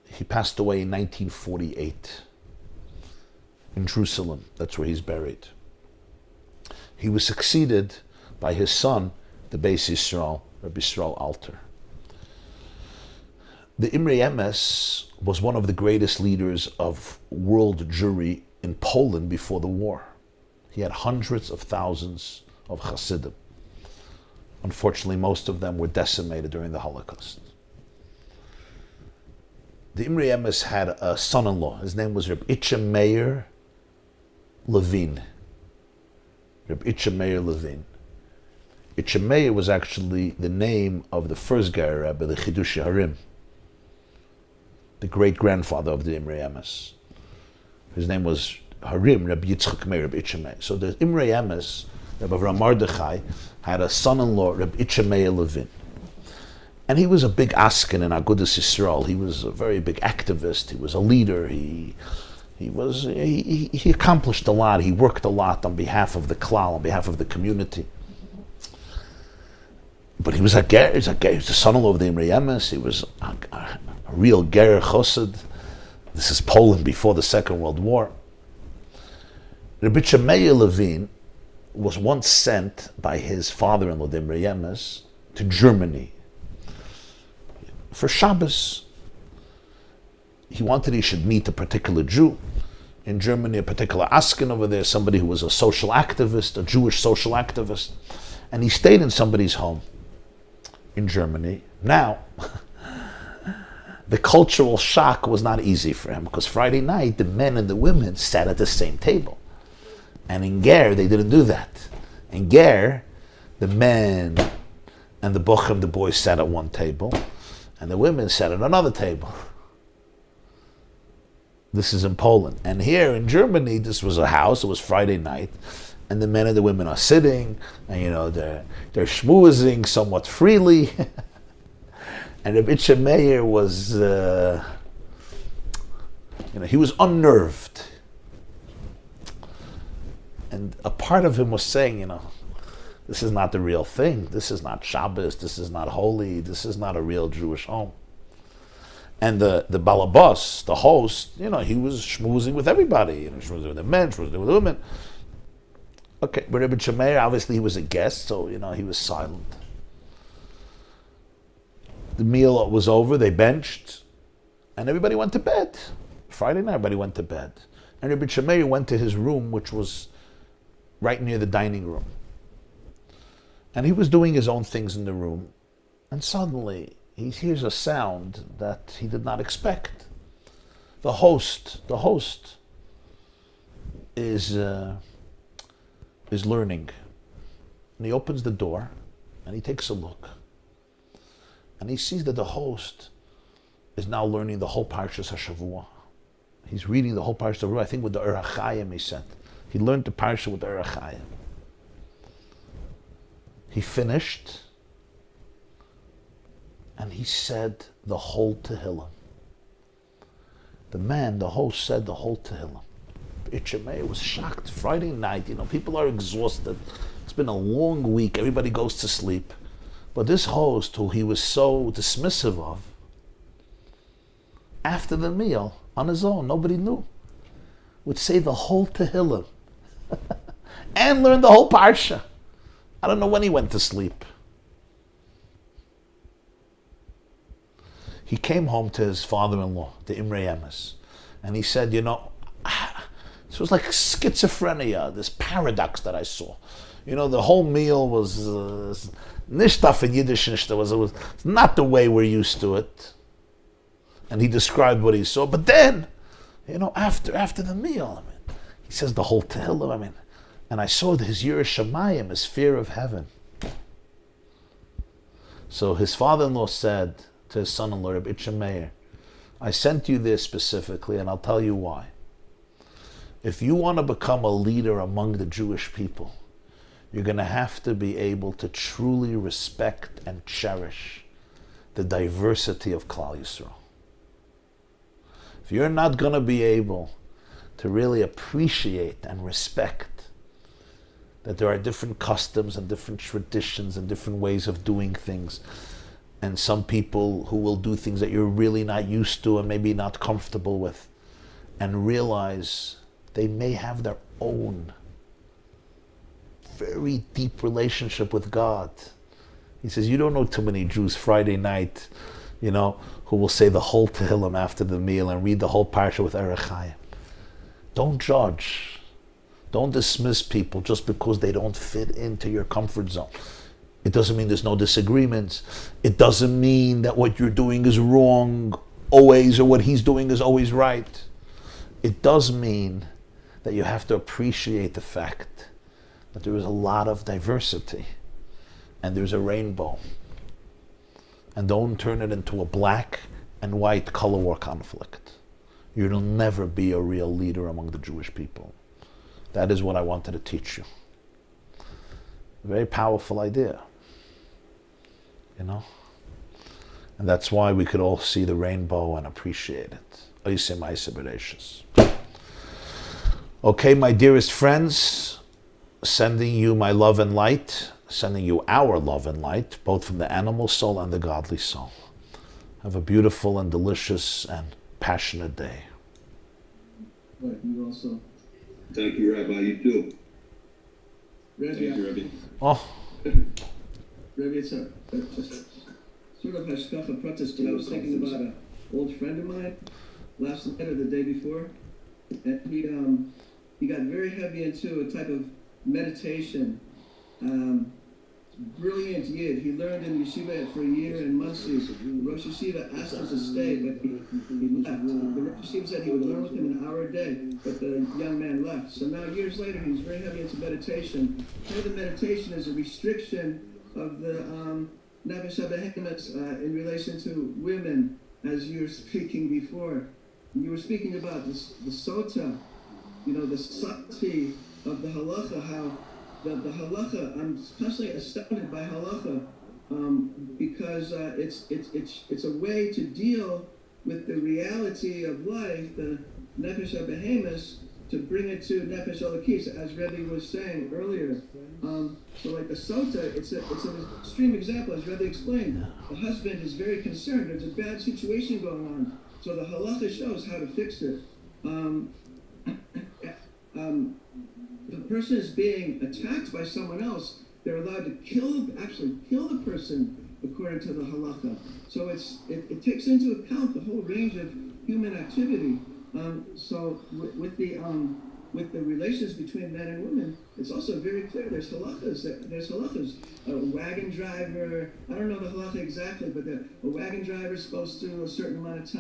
He passed away in 1948 in Jerusalem. That's where he's buried. He was succeeded by his son, the Beis Yisrael, Rabbi Yisrael Alter. The Imrei Emes was one of the greatest leaders of world Jewry in Poland before the war. He had hundreds of thousands of Chassidim. Unfortunately, most of them were decimated during the Holocaust. The Imrei Emes had a son-in-law. His name was Reb Itche Meir Levin. Reb Itche Meir Levin. Itche Meir was actually the name of the first Ger Rebbe, the Chidush Harim, the great-grandfather of the Imrei Emes. His name was Harim, Rabbi Yitzchak Meir, Rabbi Itche Meir. So the Imrei Emes, Rabbi Avram Mordechai, had a son-in-law, Rabbi Itche Meir Levin. And he was a big asken in Agudas Yisrael. He was a very big activist. He was a leader. He accomplished a lot. He worked a lot on behalf of the klal, on behalf of the community. But he was a ger. He was the son-in-law of the Imrei Emes. He was a real ger chassid. This is Poland before the Second World War. Rabbi Itche Meir Levin was once sent by his father-in-law, the Imrei Emes, to Germany for Shabbos. He should meet a particular Jew, in Germany, a particular Askin over there, somebody who was a social activist, a Jewish social activist, and he stayed in somebody's home in Germany. Now, the cultural shock was not easy for him because Friday night, the men and the women sat at the same table. And in Ger, they didn't do that. In Ger, the men and the Bochum, the boys, sat at one table, and the women sat at another table. This is in Poland. And here in Germany, this was a house, it was Friday night, and the men and the women are sitting, and they're schmoozing somewhat freely. And Rabbi Meir was, he was unnerved. And a part of him was saying, this is not the real thing. This is not Shabbos. This is not holy. This is not a real Jewish home. And the balabas, the host, he was schmoozing with everybody. Schmoozing with the men, schmoozing with the women. Okay, but Rabbi Meir, obviously he was a guest, so, he was silent. The meal was over, they benched, and everybody went to bed. Friday night, everybody went to bed. And Rabbi Meir went to his room, which was right near the dining room. And he was doing his own things in the room, and suddenly he hears a sound that he did not expect. The host is learning. And he opens the door, and he takes a look. And he sees that the host is now learning the whole Parshas HaShavua. He's reading the whole Parshas HaShavua, I think with the Ur HaChaim he said. He learned the Parsha with the Ur HaChaim. He finished, and he said the whole Tehillim. The host said the whole Tehillim. Itchamei was shocked. Friday night, people are exhausted. It's been a long week. Everybody goes to sleep. But this host, who he was so dismissive of, after the meal, on his own, nobody knew, would say the whole Tehillim and learn the whole Parsha. I don't know when he went to sleep. He came home to his father-in-law, the Imrei Emes, and he said, this was like schizophrenia, this paradox that I saw. The whole meal was nishtaf in Yiddish, it was not the way we're used to it. And he described what he saw. But then, after the meal, he says the whole Tehillim, and I saw his Yirah Shamayim, his fear of heaven. So his father-in-law said to his son-in-law, Rabbi Meir, I sent you this specifically, and I'll tell you why. If you want to become a leader among the Jewish people, you're going to have to be able to truly respect and cherish the diversity of Klal Yisrael. If you're not going to be able to really appreciate and respect that there are different customs and different traditions and different ways of doing things, and some people who will do things that you're really not used to and maybe not comfortable with, and realize they may have their own very deep relationship with God. He says, you don't know too many Jews Friday night, who will say the whole Tehillim after the meal and read the whole Parsha with Ur HaChaim. Don't judge. Don't dismiss people just because they don't fit into your comfort zone. It doesn't mean there's no disagreements. It doesn't mean that what you're doing is wrong always, or what he's doing is always right. It does mean that you have to appreciate the fact that there is a lot of diversity and there's a rainbow. And don't turn it into a black and white color war conflict. You'll never be a real leader among the Jewish people. That is what I wanted to teach you. A very powerful idea. And that's why we could all see the rainbow and appreciate it. Okay, my dearest friends, sending you my love and light, sending you our love and light, both from the animal soul and the godly soul. Have a beautiful and delicious and passionate day. But you also. Thank you, Rabbi. You too. Rabbi, Thank you, Rabbi. Oh, Rabbi, it's just sort of hashkafa protest. I was thinking about an old friend of mine last night or the day before. and he got very heavy into a type of meditation. Brilliant yid. He learned in yeshiva for a year in Monsey. Rosh Yeshiva asked him to stay, but he left. The Rosh Yeshiva said he would learn with him an hour a day, but the young man left. So now years later, he's very heavy into meditation. Part of the meditation is a restriction of the Nefesh HaBehemoth in relation to women, as you were speaking before. You were speaking about the sota, the sati of the halacha, how the halacha, I'm constantly astounded by halacha, because it's a way to deal with the reality of life, the nefesh habehemoth, to bring it to nefesh elokis, as Rebbe was saying earlier. So like the sota, it's an extreme example, as Rebbe explained. The husband is very concerned. There's a bad situation going on. So the halacha shows how to fix it. The person is being attacked by someone else, they're allowed to actually kill the person according to the halacha. So it takes into account the whole range of human activity. So with the relations between men and women, it's also very clear. There's halachas. A wagon driver, I don't know the halacha exactly, but a wagon driver is supposed to a certain amount of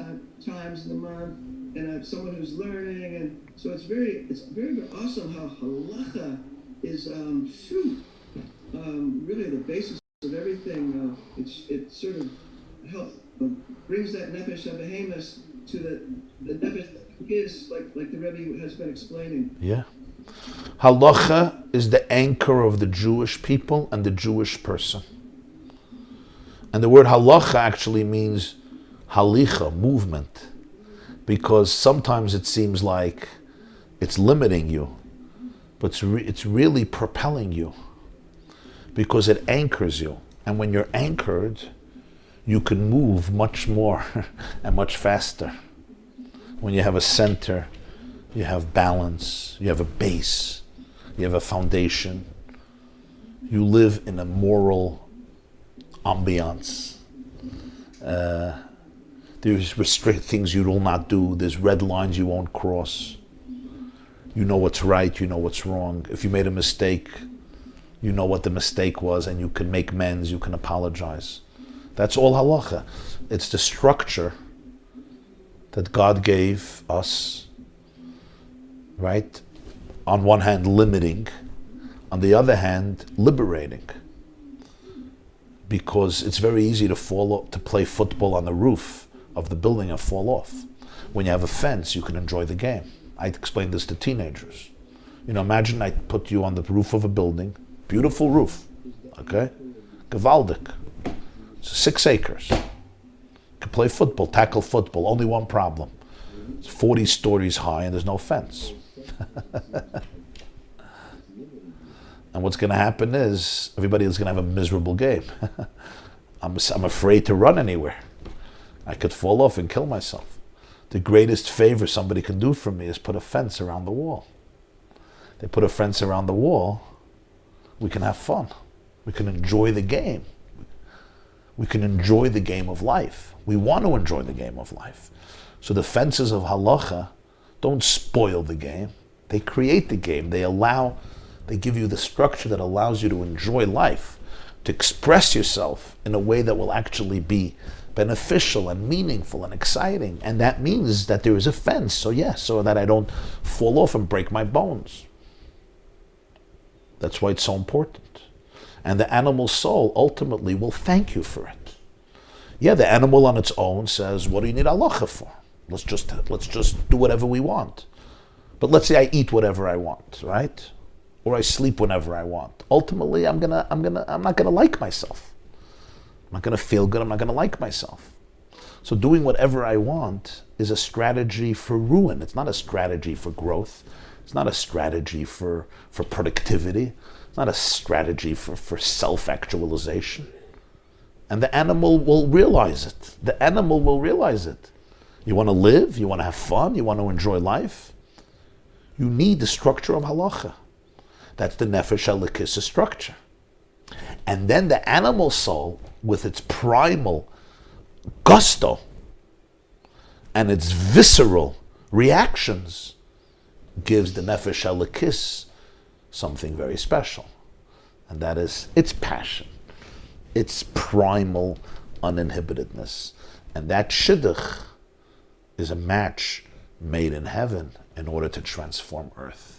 times in the month, and someone who's learning, and so it's very awesome how halacha is really the basis of everything. It sort of brings that nefesh habehemoth to the nefesh is like the Rebbe has been explaining. Yeah. Halacha is the anchor of the Jewish people and the Jewish person. And the word halacha actually means halicha, movement. Because sometimes it seems like it's limiting you, but it's really propelling you. Because it anchors you. And when you're anchored, you can move much more and much faster. When you have a center, you have balance, you have a base, you have a foundation. You live in a moral ambiance. There's things you will not do. There's red lines you won't cross. You know what's right, you know what's wrong. If you made a mistake, you know what the mistake was, and you can make amends, you can apologize. That's all halacha. It's the structure that God gave us, right? On one hand, limiting, on the other hand, liberating. Because it's very easy to play football on the roof of the building and fall off. When you have a fence, you can enjoy the game. I explain this to teenagers. Imagine I put you on the roof of a building, beautiful roof, okay? Gewaldig. It's 6 acres. You can play football, tackle football, only one problem. It's 40 stories high and there's no fence. And what's going to happen is everybody is going to have a miserable game. I'm afraid to run anywhere. I could fall off and kill myself. The greatest favor somebody can do for me is put a fence around the wall. They put a fence around the wall, we can have fun. We can enjoy the game. We can enjoy the game of life. We want to enjoy the game of life. So the fences of halacha don't spoil the game. They create the game. They give you the structure that allows you to enjoy life, to express yourself in a way that will actually be beneficial and meaningful and exciting. And that means that there is a fence, so that I don't fall off and break my bones. That's why it's so important. And the animal soul ultimately will thank you for it. Yeah, the animal on its own says, what do you need halacha for? Let's just do whatever we want. But let's say I eat whatever I want, right? Or I sleep whenever I want. Ultimately, I'm not gonna like myself. I'm not gonna feel good, I'm not gonna like myself. So doing whatever I want is a strategy for ruin. It's not a strategy for growth. It's not a strategy for productivity. It's not a strategy for self-actualization. And the animal will realize it. The animal will realize it. You want to live, you want to have fun, you want to enjoy life. You need the structure of halacha. That's the nefesh elokis structure. And then the animal soul, with its primal gusto and its visceral reactions, gives the Nefesh HaLekis something very special. And that is its passion, its primal uninhibitedness. And that shidduch is a match made in heaven in order to transform earth.